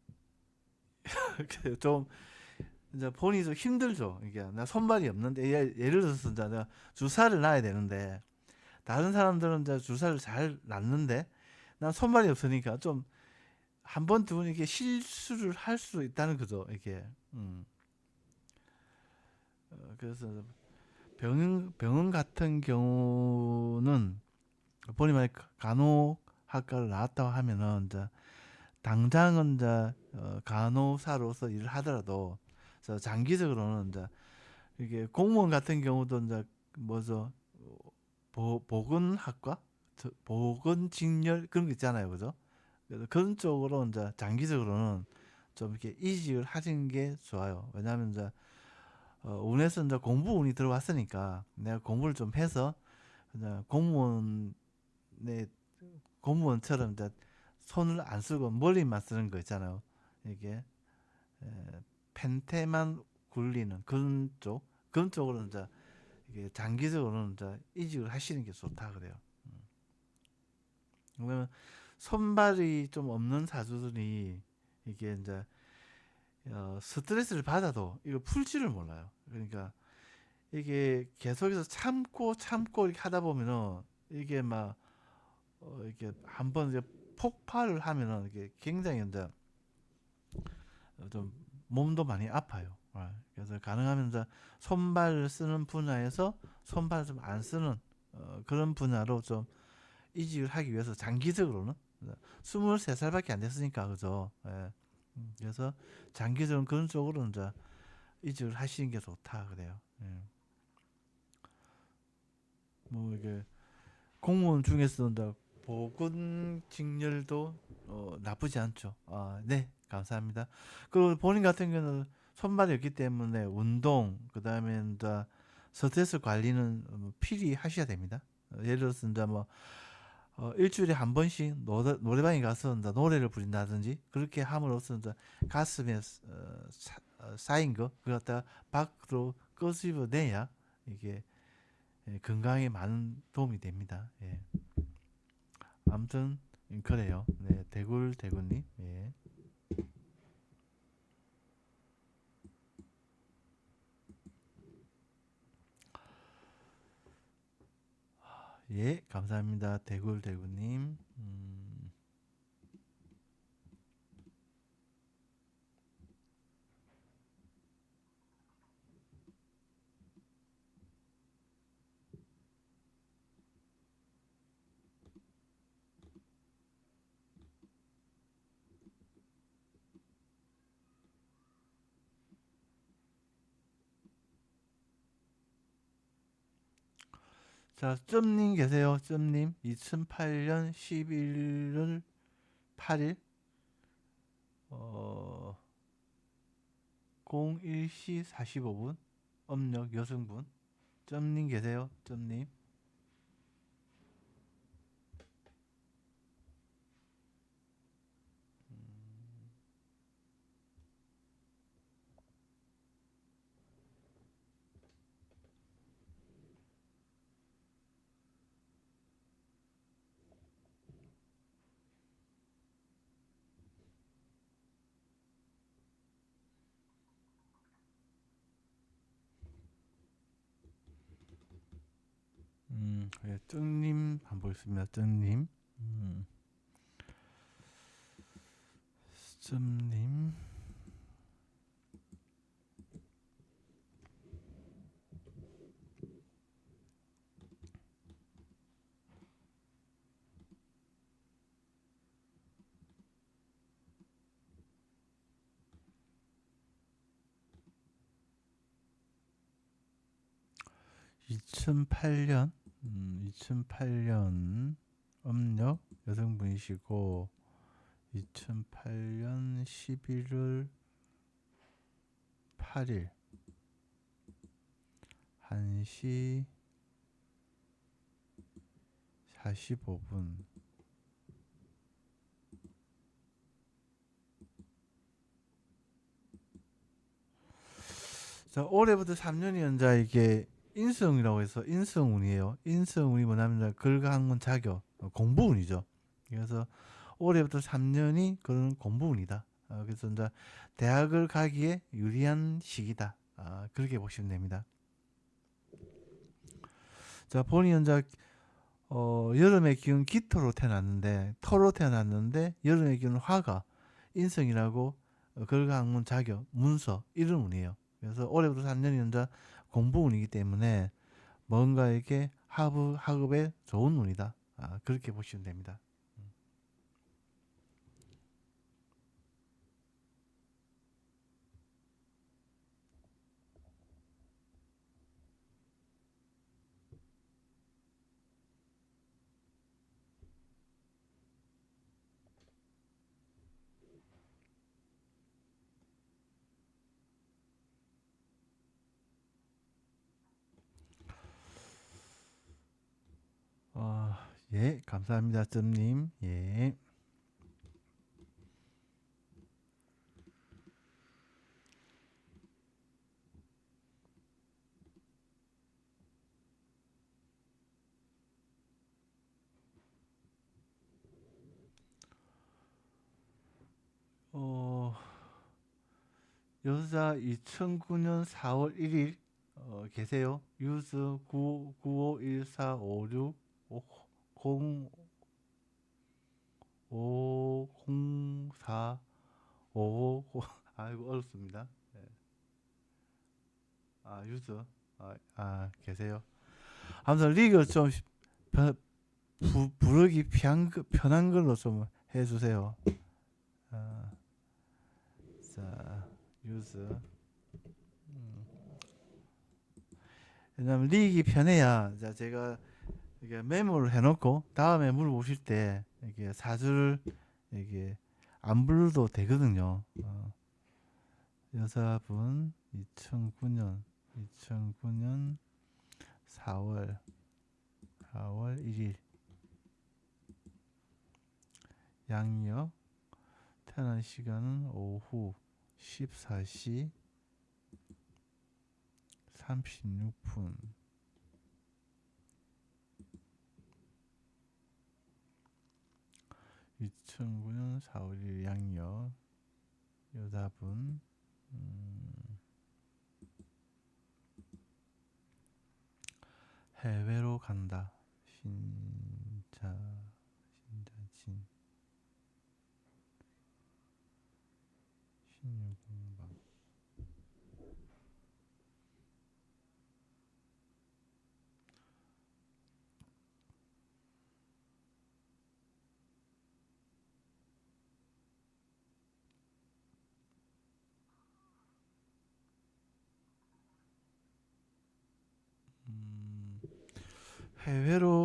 좀 이제 본인이 좀 힘들죠. 이게 나 손발이 없는데 예를 들어서 이제 내가 주사를 놔야 되는데 다른 사람들은 이제 주사를 잘 놨는데 난 손발이 없으니까 좀 한 번, 두 번 이게 실수를 할 수 있다는 거죠. 이게. 그래서 병원 같은 경우는 본인만의 간호학과를 나왔다고 하면은 이제 당장은 이제 간호사로서 일을 하더라도 장기적으로는 이제 이게 공무원 같은 경우도 이제 뭐죠, 보건학과, 보건직렬 그런 거 있잖아요, 그죠? 그래서 그런 쪽으로 이제 장기적으로는 좀 이렇게 이직을 하시는 게 좋아요. 왜냐하면 이제 운에서 이제 공부운이 들어왔으니까 내가 공부를 좀 해서 이제 공무원처럼 이제 손을 안 쓰고 머리만 쓰는 거 있잖아요. 이게 펜테만 굴리는 그런 쪽으로 이제 이게 장기적으로는 이제 이직을 하시는 게 좋다 그래요. 그러면 손발이 좀 없는 사주들이 이게 이제 스트레스를 받아도 이거 풀지를 몰라요. 그러니까 이게 계속해서 참고 이렇게 하다 보면은 이게 막 이게 한번 이제 폭발을 하면은 이게 굉장히 이제 좀 몸도 많이 아파요. 그래서 가능하면 이제 손발 쓰는 분야에서 손발 좀 안 쓰는 그런 분야로 좀 이직을 하기 위해서 장기적으로는 23살밖에 안 됐으니까 그죠. 예. 그래서 장기적으로 그런 쪽으로 이제 이직을 하시는 게 좋다 그래요. 예. 뭐 이게 공무원 중에서 이제 보건 직렬도 나쁘지 않죠. 네, 감사합니다. 그 본인 같은 경우는 손발이 없기 때문에 운동, 그 다음에 이제 스트레스 관리는 필히 하셔야 됩니다. 예를 들어서 이제 뭐 일주일에 한 번씩 노래방에 가서 이제 노래를 부른다든지 그렇게 함으로써 이제 가슴에 쌓인 거 그거 갖다 밖으로 끄집어내야 이게 건강에 많은 도움이 됩니다. 예. 아무튼 그래요. 네, 대굴님. 예. 예, 감사합니다. 대굴님. 점님 계세요. 점님. 2008년 11월 8일 01시 45분 음력 여성분. 점님 계세요. 점님. 예, 점님 안 보겠습니다. 점님. 점님. 2008년 2008년 음력 여성분이시고 2008년 11월 8일 1시 45분. 자, 올해부터 3년이 연자 이게 인성이라고 해서 인성운이에요. 인성운이 뭐냐면 글강문 자격 공부운이죠. 그래서 올해부터 3년이 그런 공부운이다. 그래서 이제 대학을 가기에 유리한 시기다. 그렇게 보시면 됩니다. 자, 본인은 이제 여름의 기운 기토로 태어났는데 터로 태어났는데 여름의 기운 화가 인성이라고 걸어학문 자격, 문서 이런 운이에요. 그래서 올해부터 3년이 이제 공부운이기 때문에 뭔가 이렇게 학업에 좋은 운이다. 그렇게 보시면 됩니다. 어, 예, 감사합니다, 점님. 예. 어, 여자 2009년 4월 1일 계세요. 유즈 9951456 0 504 5 아이고 어렵습니다. 네. 유저 계세요. 아무튼 리그 좀 벼- 부르기 편한 걸로 좀 해주세요. 아, 자, 유저. 왜냐면 리기 편해야 자 제가 이게 메모를 해놓고 다음에 물어보실 때 이게 사주를 이게 안 불러도 되거든요. 여자분 2009년 4월 1일 양력 태어난 시간은 오후 14시 36분 2009년 4월 1일 양력 여자분 해외로 간다. 신자진 신유공방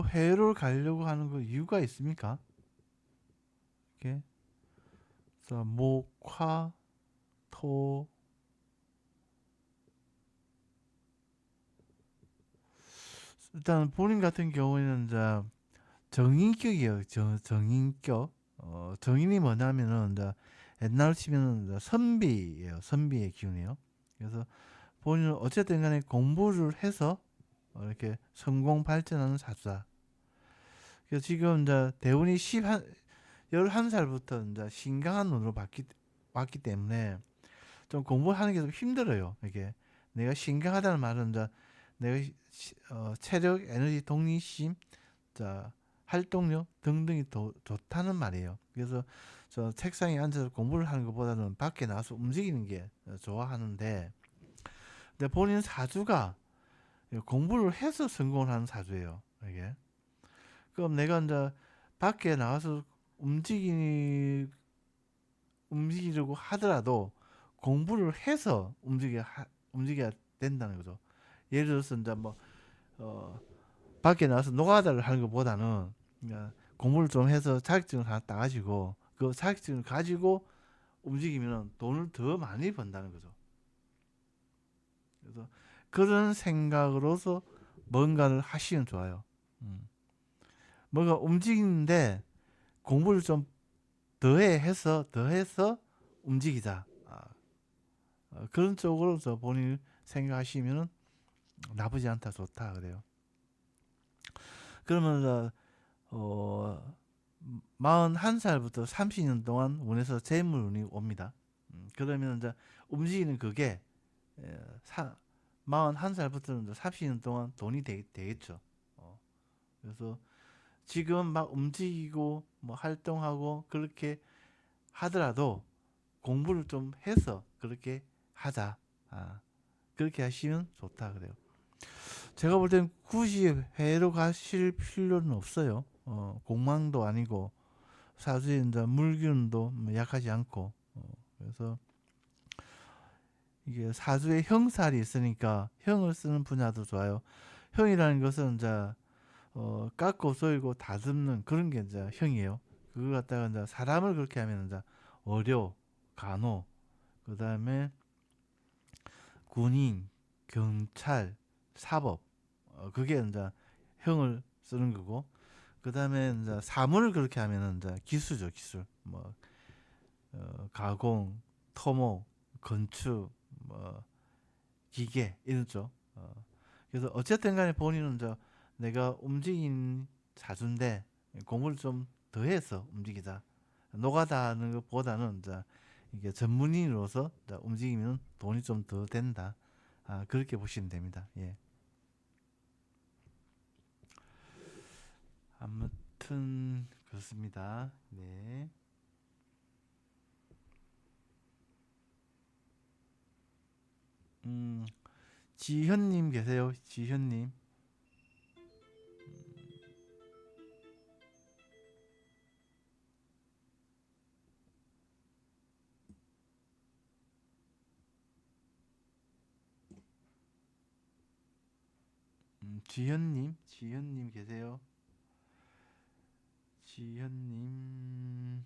해외로 가려고 하는 그 이유가 있습니까? 이렇게 그래서 목, 화, 토 일단 본인 같은 경우에는 이제 정인격이에요. 정인격. 정인이 뭐냐면은 이제 옛날 치면은 이제 선비예요. 선비의 기운이에요. 그래서 본인은 어쨌든 간에 공부를 해서 이렇게 성공 발전하는 사주다. 그래서 지금 이제 대운이 11살부터 이제 신강한 운으로 왔기 때문에 좀 공부하는 게 좀 힘들어요. 이게 내가 신강하다는 말은 이제 내가 체력, 에너지, 독립심, 자 활동력 등등이 더 좋다는 말이에요. 그래서 저 책상에 앉아서 공부를 하는 것보다는 밖에 나가서 움직이는 게 좋아하는데, 근데 본인 사주가 공부를 해서 성공을 하는 사주예요. 이게 그럼 내가 이제 밖에 나가서 움직이 움직이려고 하더라도 공부를 해서 움직여야 된다는 거죠. 예를 들어서 이제 뭐 밖에 나가서 노가다를 하는 것보다는 그냥 공부를 좀 해서 자격증을 하나 따가지고 그 자격증을 가지고 움직이면 돈을 더 많이 번다는 거죠. 그래서 그런 생각으로서 뭔가를 하시면 좋아요. 뭔가 움직이는데 공부를 좀 더해서 움직이자. 그런 쪽으로 본인 생각하시면 나쁘지 않다, 좋다 그래요. 그러면 41살부터 30년 동안 운에서 재물운이 옵니다. 그러면 이제 움직이는 그게 41살부터는 30년 동안 돈이 되겠죠. 그래서 지금 막 움직이고 뭐 활동하고 그렇게 하더라도 공부를 좀 해서 그렇게 하자. 그렇게 하시면 좋다 그래요. 제가 볼 땐 굳이 회로 가실 필요는 없어요. 공망도 아니고 사주에 이제 물기운도 약하지 않고, 그래서 이게 사주에 형살이 있으니까 형을 쓰는 분야도 좋아요. 형이라는 것은 이제 깎고 쏘이고 다듬는 그런 게 이제 형이에요. 그걸 갖다가 이제 사람을 그렇게 하면 이제 어려, 간호, 그 다음에 군인, 경찰, 사법, 그게 이제 형을 쓰는 거고, 그 다음에 이제 사물을 그렇게 하면은 이제 기수죠, 기술. 뭐 가공, 토목, 건축, 뭐 기계 이런 쪽. 그래서 어쨌든 간에 본인은 내가 움직인 사주인데 공부를 좀 더해서 움직이자. 노가다 하는 것보다는 이제 이게 전문인으로서 이제 움직이면 돈이 좀 더 된다. 그렇게 보시면 됩니다. 예. 아무튼 그렇습니다. 네. 음, 지현님 계세요? 지현님. 지현님 계세요? 지현님.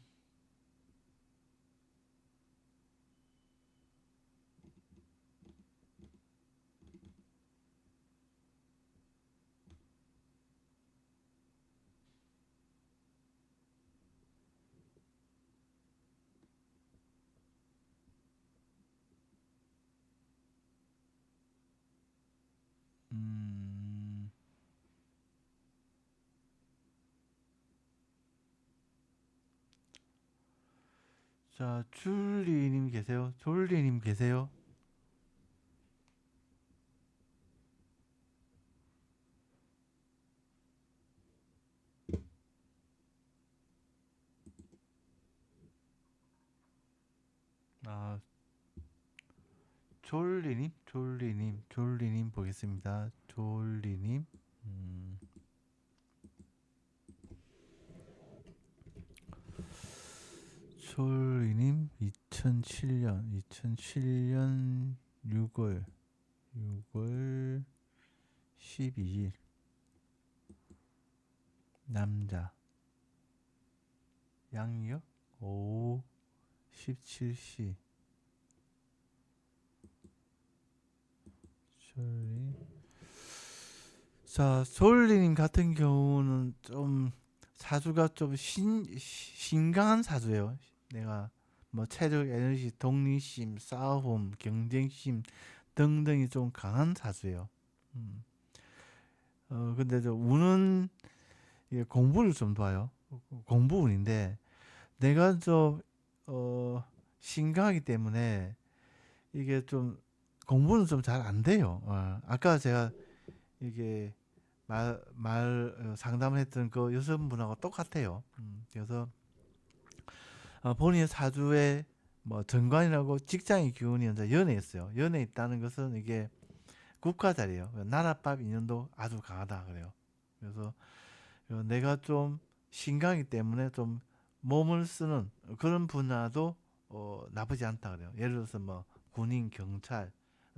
음, 자, 줄리님 계세요? 졸리님 계세요? 아, 졸리님 보겠습니다. 졸리님. 음, 졸리님 2007년 6월 12일 남자 양력 5 17시 졸리. 자, 솔리님 같은 경우는 좀 사주가 좀 신강한 사주예요. 내가 뭐 체력, 에너지, 독립심, 싸움, 경쟁심 등등이 좀 강한 사주예요. 음. 근데 저 운은 이게 공부를 좀 봐요. 공부운인데 내가 신강하기 때문에 이게 좀 공부는 좀 잘 안 돼요. 아까 제가 이게 상담을 했던 그 여성분하고 똑같아요. 그래서 본인의 사주에 뭐 정관이라고 직장의 기운이 이제 연애에 있어요. 연애에 있다는 것은 이게 국가자리예요. 나라법 인연도 아주 강하다 그래요. 그래서 내가 좀 신강이기 때문에 좀 몸을 쓰는 그런 분야도 나쁘지 않다 그래요. 예를 들어서 뭐 군인, 경찰,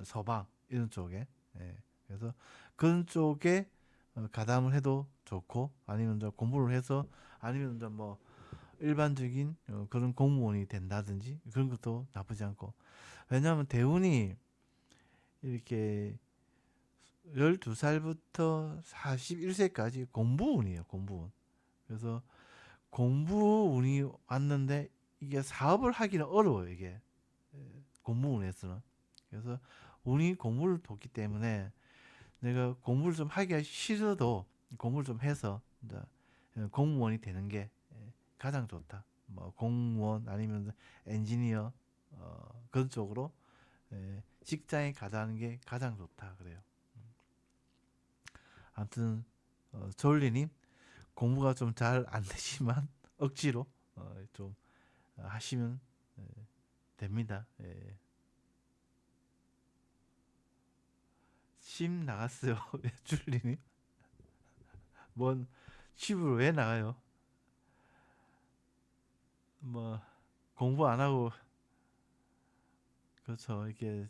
서방 이런 쪽에. 예. 그래서 그런 쪽에 가담을 해도 좋고 아니면 이제 공부를 해서 아니면 이제 뭐 일반적인 그런 공무원이 된다든지 그런 것도 나쁘지 않고 왜냐하면 대운이 이렇게 12살부터 41세까지 공부운이에요. 공부운. 그래서 공부운이 왔는데 이게 사업을 하기는 어려워요. 이게 공부운에서는. 그래서 운이 공부를 돕기 때문에 내가 공부를 좀 하기가 싫어도 공부를 좀 해서 이제 공무원이 되는 게 가장 좋다. 뭐 공무원 아니면 엔지니어 그런 쪽으로 직장에 가자는 게 가장 좋다 그래요. 아무튼 졸리님 공부가 좀 잘 안 되지만 억지로 좀 하시면 됩니다. 예. 심 나갔어요. 줄리님. 뭔 집을 왜 나가요? 뭐 공부 안 하고 그렇죠. 이게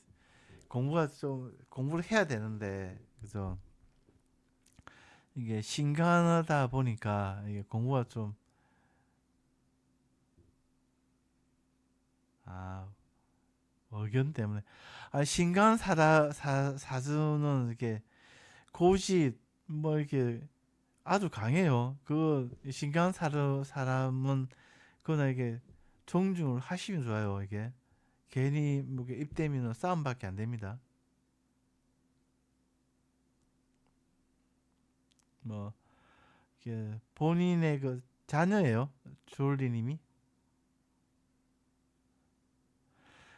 공부가 좀 공부를 해야 되는데 그죠. 이게 신강하다 보니까 이게 공부가 좀 아, 의견 때문에 신강 사주는 이렇게 고시 뭐 이렇게 아주 강해요. 그 신강 사람은 그거나 이게 존중을 하시면 좋아요. 이게 괜히 뭐 이렇게 입대면은 싸움밖에 안 됩니다. 뭐 이게 본인의 그 자녀예요. 조울리님이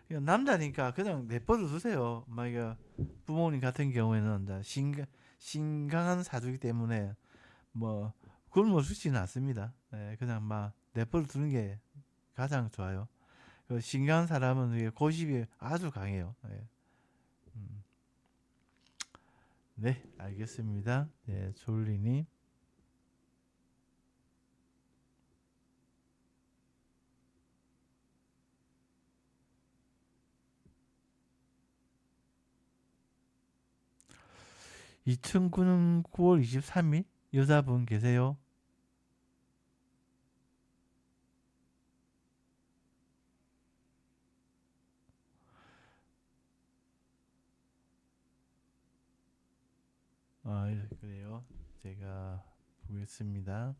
남자니까 그냥 내버려 두세요. 막 이거 부모님 같은 경우에는 이제 신강한 사주기 때문에 뭐 굶어 죽지는 않습니다. 예, 그냥 막 내버려 두는 게 가장 좋아요. 그 신강한 사람은 이게 고집이 아주 강해요. 예. 음, 네, 알겠습니다. 예, 졸리님. 이0 0는 9월 23일 여자분 계세요? 아, 예, 그래요. 제가 보겠습니다.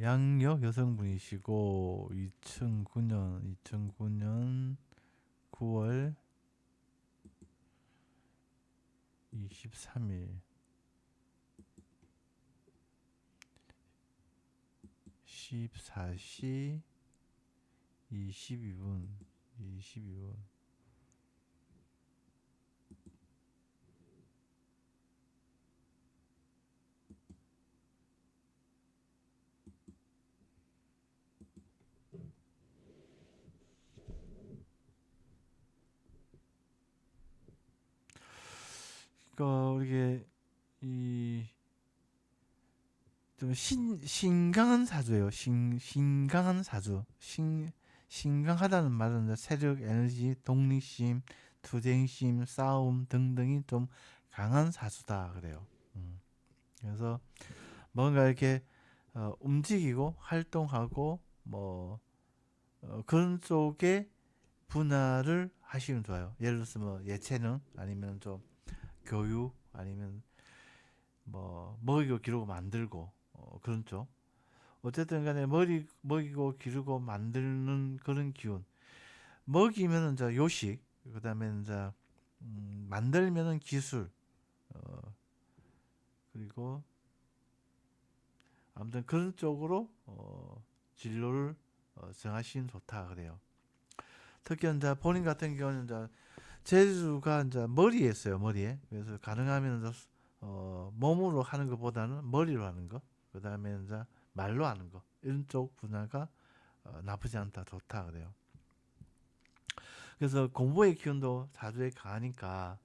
'양력 여성분이시고 2009년 9월 23일 14시 22분. 그러니까 이게 이 좀 신강한 사주예요. 신강한 사주. 신강하다는 말은 세력, 에너지, 독립심, 투쟁심, 싸움 등등이 좀 강한 사주다 그래요. 그래서 뭔가 이렇게 움직이고 활동하고 뭐 그런 쪽에 분야를 하시면 좋아요. 예를 들어서 뭐 예체능 아니면 좀 교육 아니면 뭐 먹이고 기르고 만들고 그런 쪽. 어쨌든 간에 먹이고 기르고 만드는 그런 기운. 먹이면은 이제 요식, 그다음에 이제 만들면은 기술, 어, 그리고 아무튼 그런 쪽으로 진로를 정하시면 좋다 그래요. 특히 이제 본인 같은 경우는 이제 재주가 이제 머리에 있어요, 머리에. 그래서 가능하면 이제 몸으로 하는 것보다는 머리로 하는 거, 그다음에 이제 말로 하는 거 이런 쪽 분야가 나쁘지 않다, 좋다 그래요. 그래서 공부의 기운도 사주에 강하니까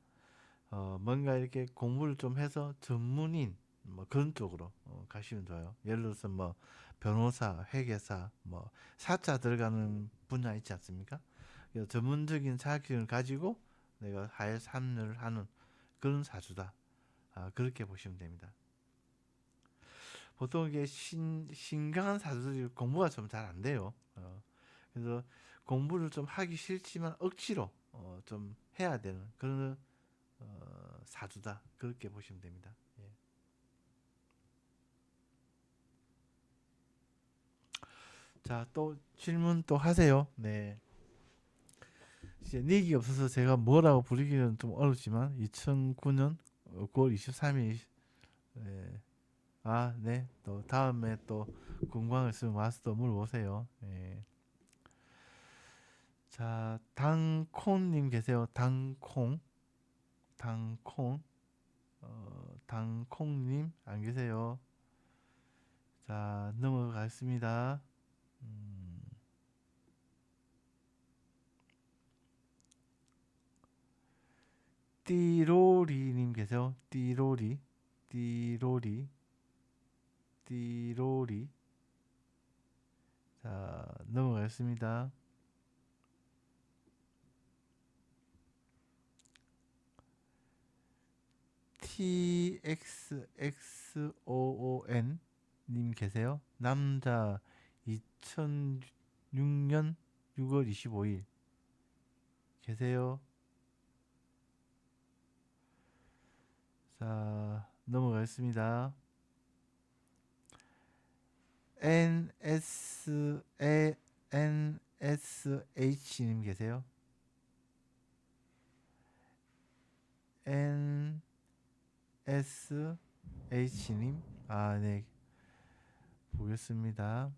뭔가 이렇게 공부를 좀 해서 전문인 뭐 그런 쪽으로 가시면 좋아요. 예를 들어서 뭐 변호사, 회계사, 뭐 사자 들어가는 분야 있지 않습니까? 그래서 전문적인 자격을 가지고 내가 하에 참여를 하는 그런 사주다. 그렇게 보시면 됩니다. 보통 이게 신강한 사주들이 공부가 좀 잘 안 돼요. 그래서 공부를 좀 하기 싫지만 억지로 좀 해야 되는 그런 사주다. 그렇게 보시면 됩니다. 예. 자, 또 질문 또 하세요. 네. 이제 닉이 없어서 제가 뭐라고 부르기는 좀 어렵지만 2009년 9월 23일 예. 아, 네. 또 다음에 또 궁금한 거 있으면 와서 또 물어보세요. 예. 자, 당콩님 계세요. 당콩, 당콩, 당콩님 안 계세요. 자, 넘어가겠습니다. 음, 띠로리님 계세요. 띠로리, 띠로리, 띠로리. 자, 넘어가겠습니다. TXXOON 님 계세요? 남자 2006년 6월 25일 계세요? 자, 넘어가겠습니다. NSH님 계세요? NSH님? 아, 네. 보겠습니다.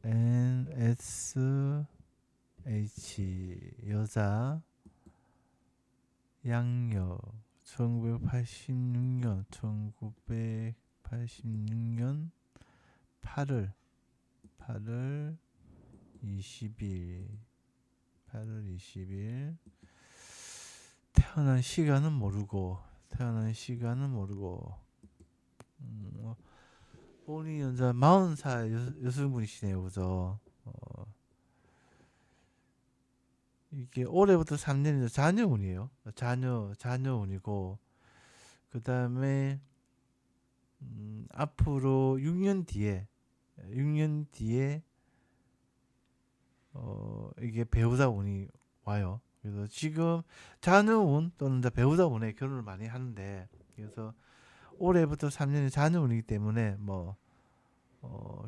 NSH 여자 양력 1986년 8월 20일 8월 20일 태어난 시간은 모르고 본인이 연자 40살 여성분이시네요. 그죠? 이게 올해부터 3년이죠. 자녀운이에요. 자녀운이고 그 다음에 앞으로 6년 뒤에 이게 배우자 운이 와요. 그래서 지금 자녀운 또는 이제 배우자 운에 결혼을 많이 하는데 그래서 올해부터 3년이 자녀운이기 때문에 뭐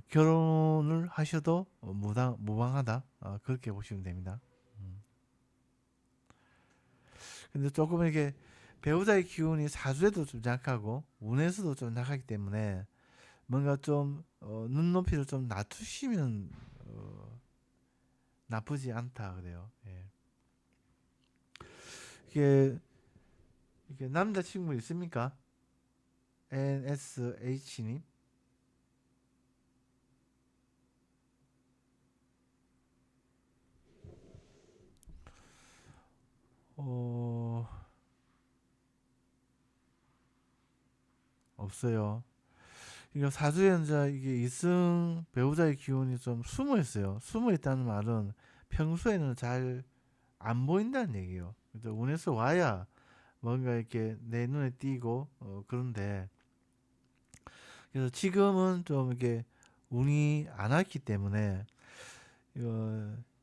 결혼을 하셔도 무방하다 그렇게 보시면 됩니다. 근데 조금 이렇게 배우자의 기운이 사주에도 좀 약하고 운에서도 좀 약하기 때문에 뭔가 좀 눈높이를 좀 낮추시면 나쁘지 않다 그래요. 예. 이게 남자친구 있습니까? NSH님. 어, 없어요. 그러니까 사주연자 이게 이승 배우자의 기운이 좀 숨어 있어요. 숨어 있다는 말은 평소에는 잘 안 보인다는 얘기예요. 그래서 운에서 와야 뭔가 이렇게 내 눈에 띄고 그런데 그래서 지금은 좀 이렇게 운이 안 왔기 때문에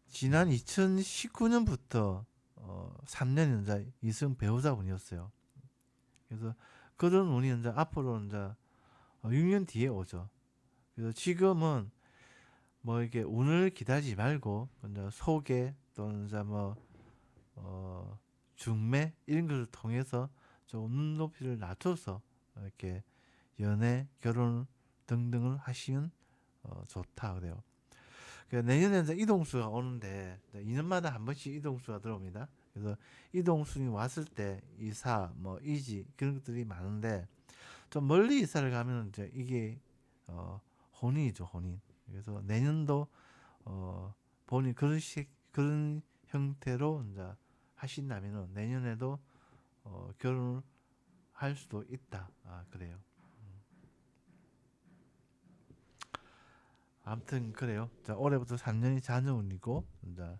지난 2019년부터 3년 연자 이승 배우자 운이었어요. 그래서 그런 운이 이제 앞으로 이제 6년 뒤에 오죠. 그래서 지금은 뭐 이렇게 운을 기다리지 말고 이제 소개 또는 이제 뭐 중매 이런 것을 통해서 좀 눈높이를 낮춰서 이렇게 연애, 결혼 등등을 하시면 좋다 그래요. 그러니까 내년에 이제 이동수가 오는데 2년마다 한 번씩 이동수가 들어옵니다. 그래서 이동수이 왔을 때 이사, 뭐 이직 그런 것들이 많은데 좀 멀리 이사를 가면 이제 이게 혼인이죠, 혼인. 그래서 내년도 본인 그런 형태로 이제 하신다면은 내년에도 결혼을 할 수도 있다. 그래요. 아무튼 그래요. 자, 올해부터 3년이 자녀운이고 이제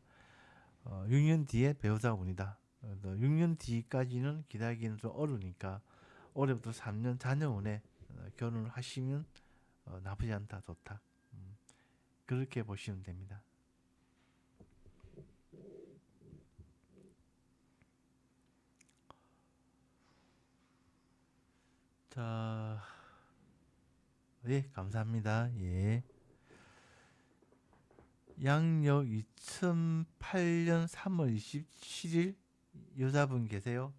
6년 뒤에 배우자 운이다. 6년 뒤까지는 기다리기는 좀 어려우니까 올해부터 3년 자녀운에 결혼을 하시면 나쁘지 않다, 좋다. 그렇게 보시면 됩니다. 자, 예, 감사합니다. 예. 양력 2008년 3월 27일 여자분 계세요?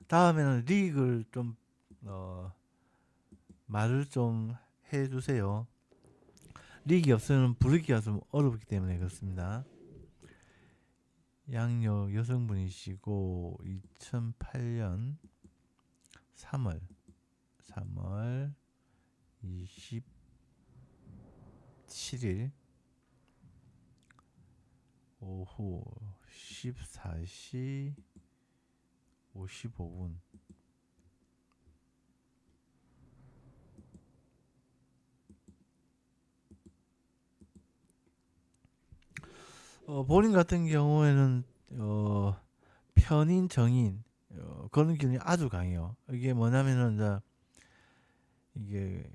다음에는 리익을 좀 말을 좀 해주세요. 리익이 없으면 부르기가 좀 어렵기 때문에 그렇습니다. 양력 여성분이시고 2008년 3월 27일 오후 14시 55분. 본인 같은 경우에는 편인 정인 그런 기운이 아주 강해요. 이게 뭐냐면은 이제 이게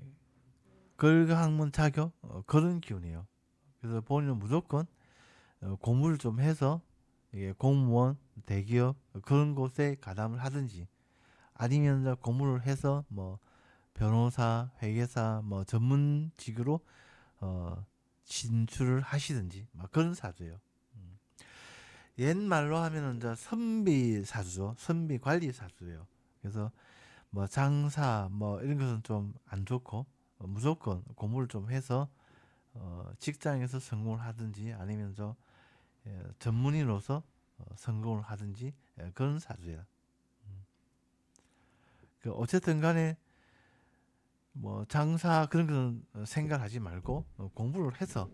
걸학문 자격 그런 기운이에요. 그래서 본인은 무조건 공부를 좀 해서 이게 공무원, 대기업 그런 곳에 가담을 하든지 아니면 이제 공부를 해서 뭐 변호사, 회계사 뭐 전문직으로 어, 진출을 하시든지 막 그런 사주예요. 음. 옛말로 하면은 이제 선비 사주죠. 선비 관리 사주예요. 그래서 뭐 장사 뭐 이런 것은 좀 안 좋고 무조건 공부를 좀 해서 직장에서 성공을 하든지 아니면 전문인으로서 성공을 하든지 그런 사주야. 그 어쨌든 간에 뭐 장사 그런 거는 생각하지 말고 공부를 해서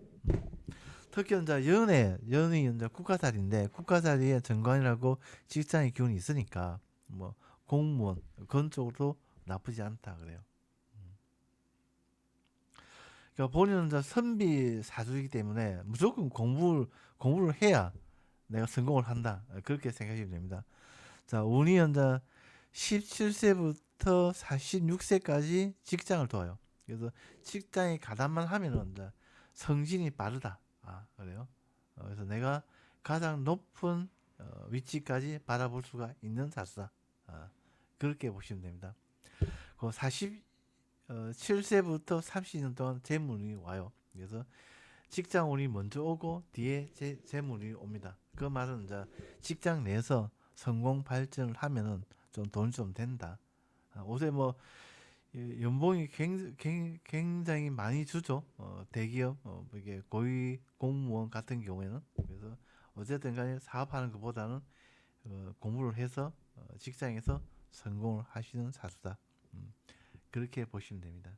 특히 이제 연이 이제 국가자리인데 국가자리에 정관이라고 직장의 기운이 있으니까 뭐 공무원 그런 쪽으로 나쁘지 않다 그래요. 그러니까 본인은 이제 선비 사주이기 때문에 무조건 공부를 해야 내가 성공을 한다 그렇게 생각하시면 됩니다. 자, 운이 이제 17세부터 46세까지 직장을 둬요. 그래서 직장에 가담만 하면은 이제 성진이 빠르다. 그래요. 그래서 내가 가장 높은 위치까지 바라볼 수가 있는 사수다. 그렇게 보시면 됩니다. 그 47세부터 30년 동안 재물이 와요. 그래서 직장 운이 먼저 오고 뒤에 재물이 옵니다. 그 말은 이제 직장 내에서 성공 발전을 하면은 좀 돈이 좀 된다. 요새 뭐 연봉이 굉장히 많이 주죠. 대기업 이게 고위 공무원 같은 경우에는 그래서 어쨌든 간에 사업하는 것보다는 공부를 해서 직장에서 성공을 하시는 사수다. 음, 그렇게 보시면 됩니다.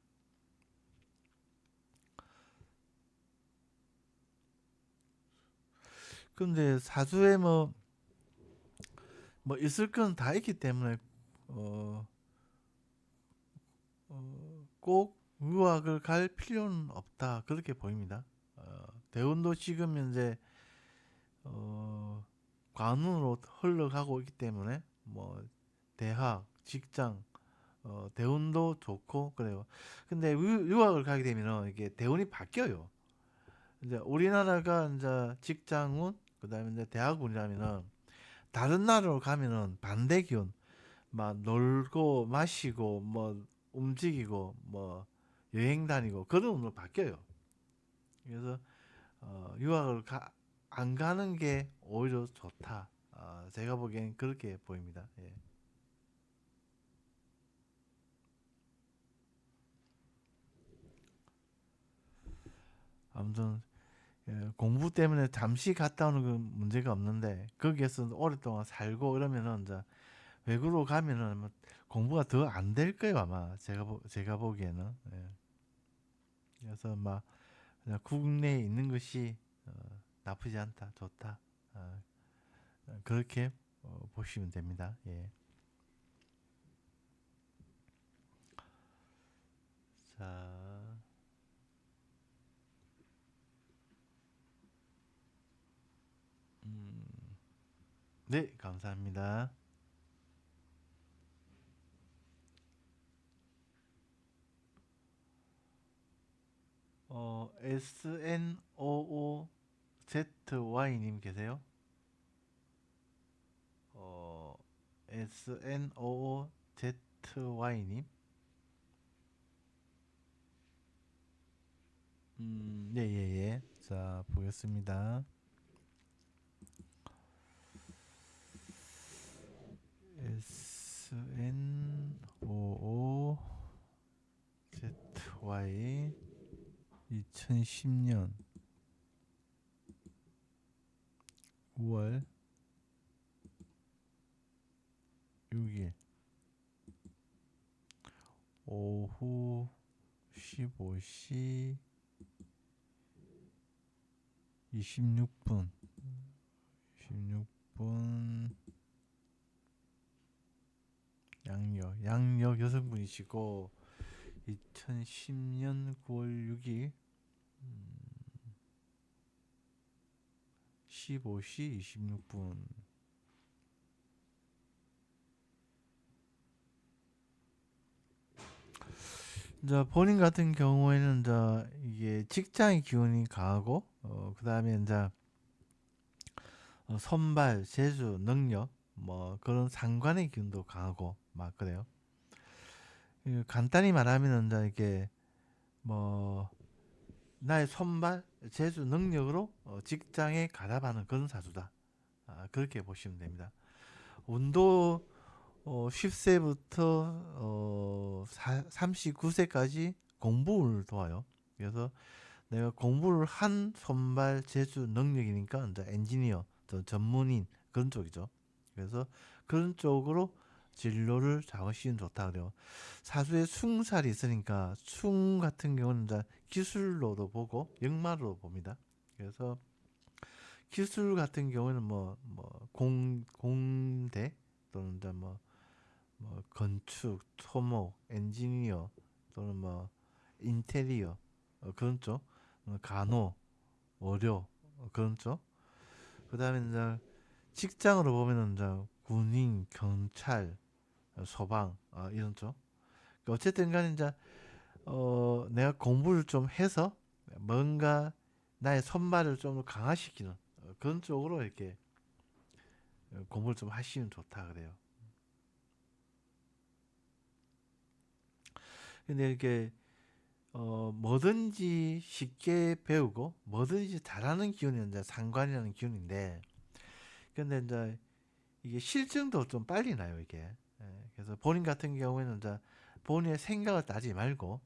근데 사주에 뭐 있을 건 다 있기 때문에 어, 꼭 유학을 갈 필요는 없다 그렇게 보입니다. 대운도 지금 현재 어, 관운으로 흘러가고 있기 때문에 뭐 대학, 직장, 대운도 좋고 그래요. 근데 유학을 가게 되면 이게 대운이 바뀌어요. 이제 우리나라가 이제 직장운, 그다음에 이제 대학운이라면은 다른 나라로 가면은 반대 기운, 막 놀고 마시고 뭐 움직이고 뭐 여행 다니고 그런 운으로 바뀌어요. 그래서 유학을 안 가는 게 오히려 좋다. 제가 보기엔 그렇게 보입니다. 예. 아무튼 공부 때문에 잠시 갔다 오는 건 문제가 없는데 거기에서 오랫동안 살고 이러면은 이제 외국으로 가면은 뭐 공부가 더 안 될 거예요 아마 제가 보기에는. 예. 그래서 막 그냥 국내에 있는 것이 어, 나쁘지 않다, 좋다. 어, 그렇게 보시면 됩니다. 예. 자, 음, 네, 감사합니다. SNOOZY님 계세요? 어, SNOOZY님? 예, 예, 예. 자, 보겠습니다. SNOOZY 2010년 9월 6일 오후 15시 26분 양력 여성분이시고 2010년 9월 6일 15시 26분. 이제 본인 같은 경우에는 이제 이게 직장의 기운이 강하고 그 다음에 이제 선발, 재주, 능력 뭐 그런 상관의 기운도 강하고 막 그래요. 간단히 말하면 이제 이게 뭐 나의 선발, 재주, 능력으로 직장에 가담하는 그런 사주다. 그렇게 보시면 됩니다. 운도 10세부터 39세까지 공부를 도와요. 그래서 내가 공부를 한 선발 재주 능력이니까 이제 엔지니어, 전문인 그런 쪽이죠. 그래서 그런 쪽으로 진로를 잡으시면 좋다 그래요. 사주에 충살이 있으니까 충 같은 경우는 이제 기술로도 보고 역마로 봅니다. 그래서 기술 같은 경우는 공대 또는 이제 뭐 건축, 토목, 엔지니어 또는 뭐 인테리어 그런 쪽, 간호, 의료 그런 쪽. 그다음에 이제 직장으로 보면은 이제 군인, 경찰, 소방 이런 쪽. 그러니까 어쨌든 간에 이제 내가 공부를 좀 해서 뭔가 나의 손발을 좀 강화시키는 그런 쪽으로 이렇게 공부를 좀 하시면 좋다 그래요. 근데 이렇게 뭐든지 쉽게 배우고 뭐든지 잘하는 기운이 이제 상관이라는 기운인데, 근데 이제 이게 실증도 좀 빨리 나요 이게. 그래서 본인 같은 경우에는 이제 본인의 생각을 따지 말고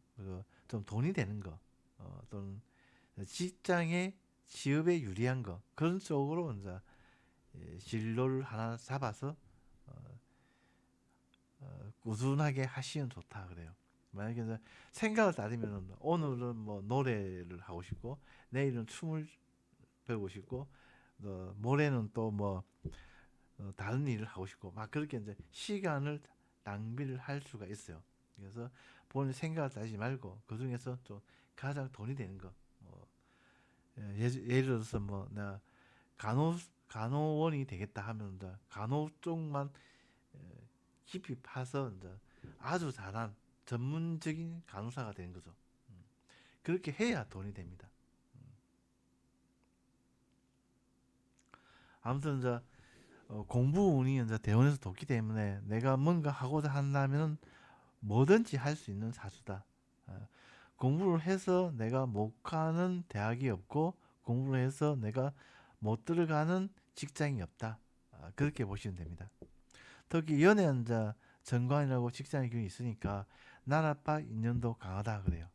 좀 돈이 되는 거, 또는 직장에 취업에 유리한 거 그런 쪽으로 이제 진로를 하나 잡아서 꾸준하게 하시면 좋다 그래요. 만약에 이제 생각을 따지면 오늘은 뭐 노래를 하고 싶고 내일은 춤을 배우고 싶고 모레는 또 뭐 다른 일을 하고 싶고 막 그렇게 이제 시간을 낭비를 할 수가 있어요. 그래서 본인 생각을 따지지 말고 그 중에서 좀 가장 돈이 되는 거. 예를 들어서 뭐 내가 간호원이 되겠다 하면 이제 간호 쪽만 깊이 파서 이제 아주 잘한 전문적인 간호사가 되는 거죠. 그렇게 해야 돈이 됩니다. 아무튼 이제 공부 운이 이제 대원에서 뒀기 때문에 내가 뭔가 하고자 한다면 뭐든지 할 수 있는 사주다. 공부를 해서 내가 못 가는 대학이 없고 공부를 해서 내가 못 들어가는 직장이 없다. 그렇게 보시면 됩니다. 특히 연애한자 정관이라고 직장의 기운이 있으니까 나라파 인연도 강하다 그래요.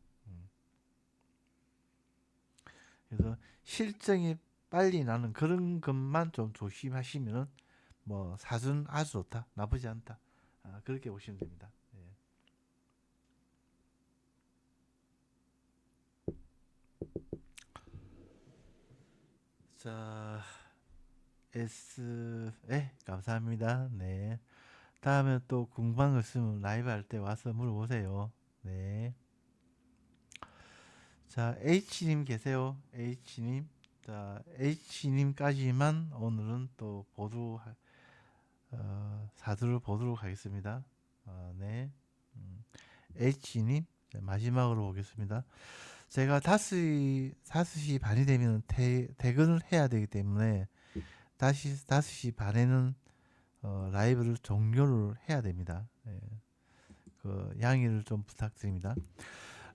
그래서 실정이 빨리 나는 그런 것만 좀 조심하시면 뭐 사주는 아주 좋다, 나쁘지 않다. 그렇게 보시면 됩니다. 예. 자, 감사합니다. 네. 다음에 또 궁금한 거 있으면 라이브 할 때 와서 물어보세요. 네. 자, H님 계세요. H님. 자, H님까지만 오늘은 또 사주를 보도록 하겠습니다. 네. H님. 마지막으로 보겠습니다. 제가 5시 반이 되면 퇴근을 해야 되기 때문에 다시 5시 반에는 라이브를 종료를 해야 됩니다. 예, 그 양해를 좀 부탁드립니다.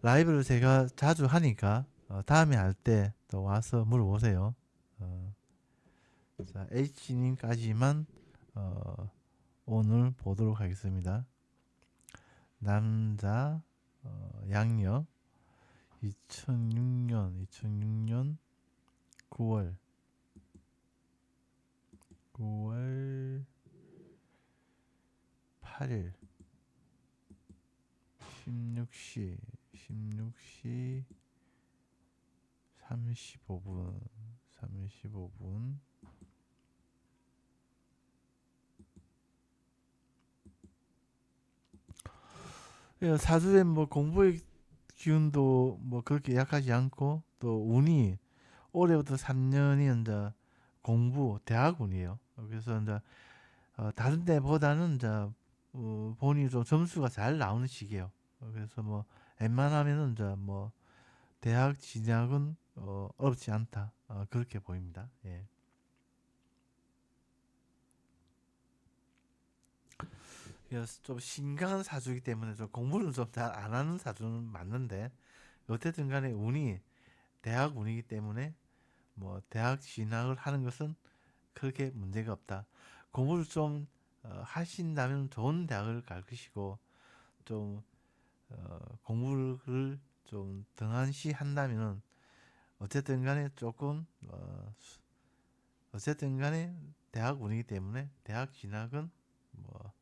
라이브를 제가 자주 하니까 다음에 할 때 또 와서 물어보세요. 자, H님까지만 오늘 보도록 하겠습니다. 남자 양력 2006년 9월 8일 16시 35분 사주에 뭐 공부의 기운도 뭐 그렇게 약하지 않고 또 운이 올해부터 3년이 이제 공부 대학운이에요. 그래서 이제 다른 때보다는 이제 본인이 좀 점수가 잘 나오는 시기예요. 그래서 뭐 웬만하면은 이제 뭐 대학 진학은 어렵지 않다. 그렇게 보입니다. 예. 그래서 좀 심각한 사주이기 때문에 좀 공부를 좀 잘 안 하는 사주는 맞는데 어쨌든 간에 운이 대학 운이기 때문에 뭐 대학 진학을 하는 것은 그렇게 문제가 없다. 공부를 좀 하신다면 좋은 대학을 갈 것이고 좀 공부를 좀 등한시 한다면은 어쨌든 간에 조금 어쨌든 간에 대학 운이기 때문에 대학 진학은 뭐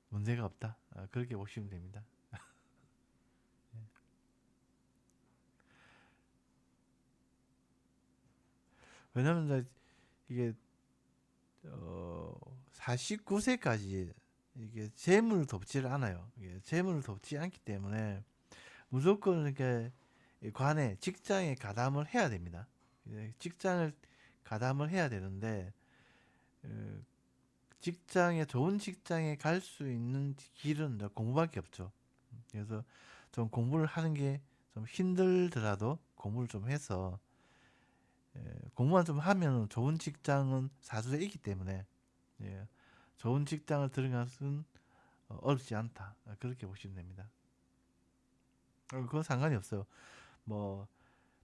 문제가 없다. 그렇게 보시면 됩니다. 왜냐면 이제 이게 49세까지 이게 재물을 덮지를 않아요. 이게 재물을 덮지 않기 때문에 무조건 이렇게 관에 직장에 가담을 해야 됩니다. 직장을 가담을 해야 되는데 어, 직장에 좋은 직장에 갈 수 있는 길은 공부밖에 없죠. 그래서 좀 공부를 하는 게 좀 힘들더라도 공부를 좀 해서 공부만 좀 하면 좋은 직장은 사주에 있기 때문에 예, 좋은 직장을 들어가는 것은 어렵지 않다. 그렇게 보시면 됩니다. 그건 상관이 없어요. 뭐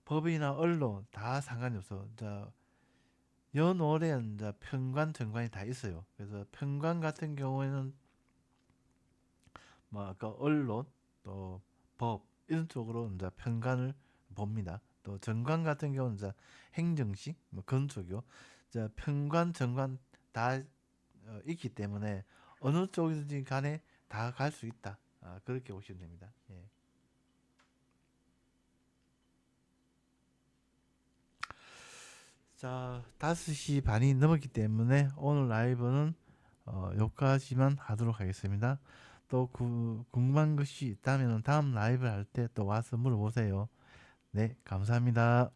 법이나 언론 다 상관이 없어. 자, 연월에 이제 편관, 정관이 다 있어요. 그래서 편관 같은 경우에는 뭐 아까 언론 또 법 이런 쪽으로 이제 편관을 봅니다. 또 정관 같은 경우는 이제 행정식 뭐 그런 쪽이요. 자, 편관, 정관 다 있기 때문에 어느 쪽이든지 간에 다 갈 수 있다. 그렇게 보시면 됩니다. 예. 자, 5시 반이 넘었기 때문에 오늘 라이브는 여기까지만 하도록 하겠습니다. 또 궁금한 것이 있다면 다음 라이브 할 때 또 와서 물어보세요. 네, 감사합니다.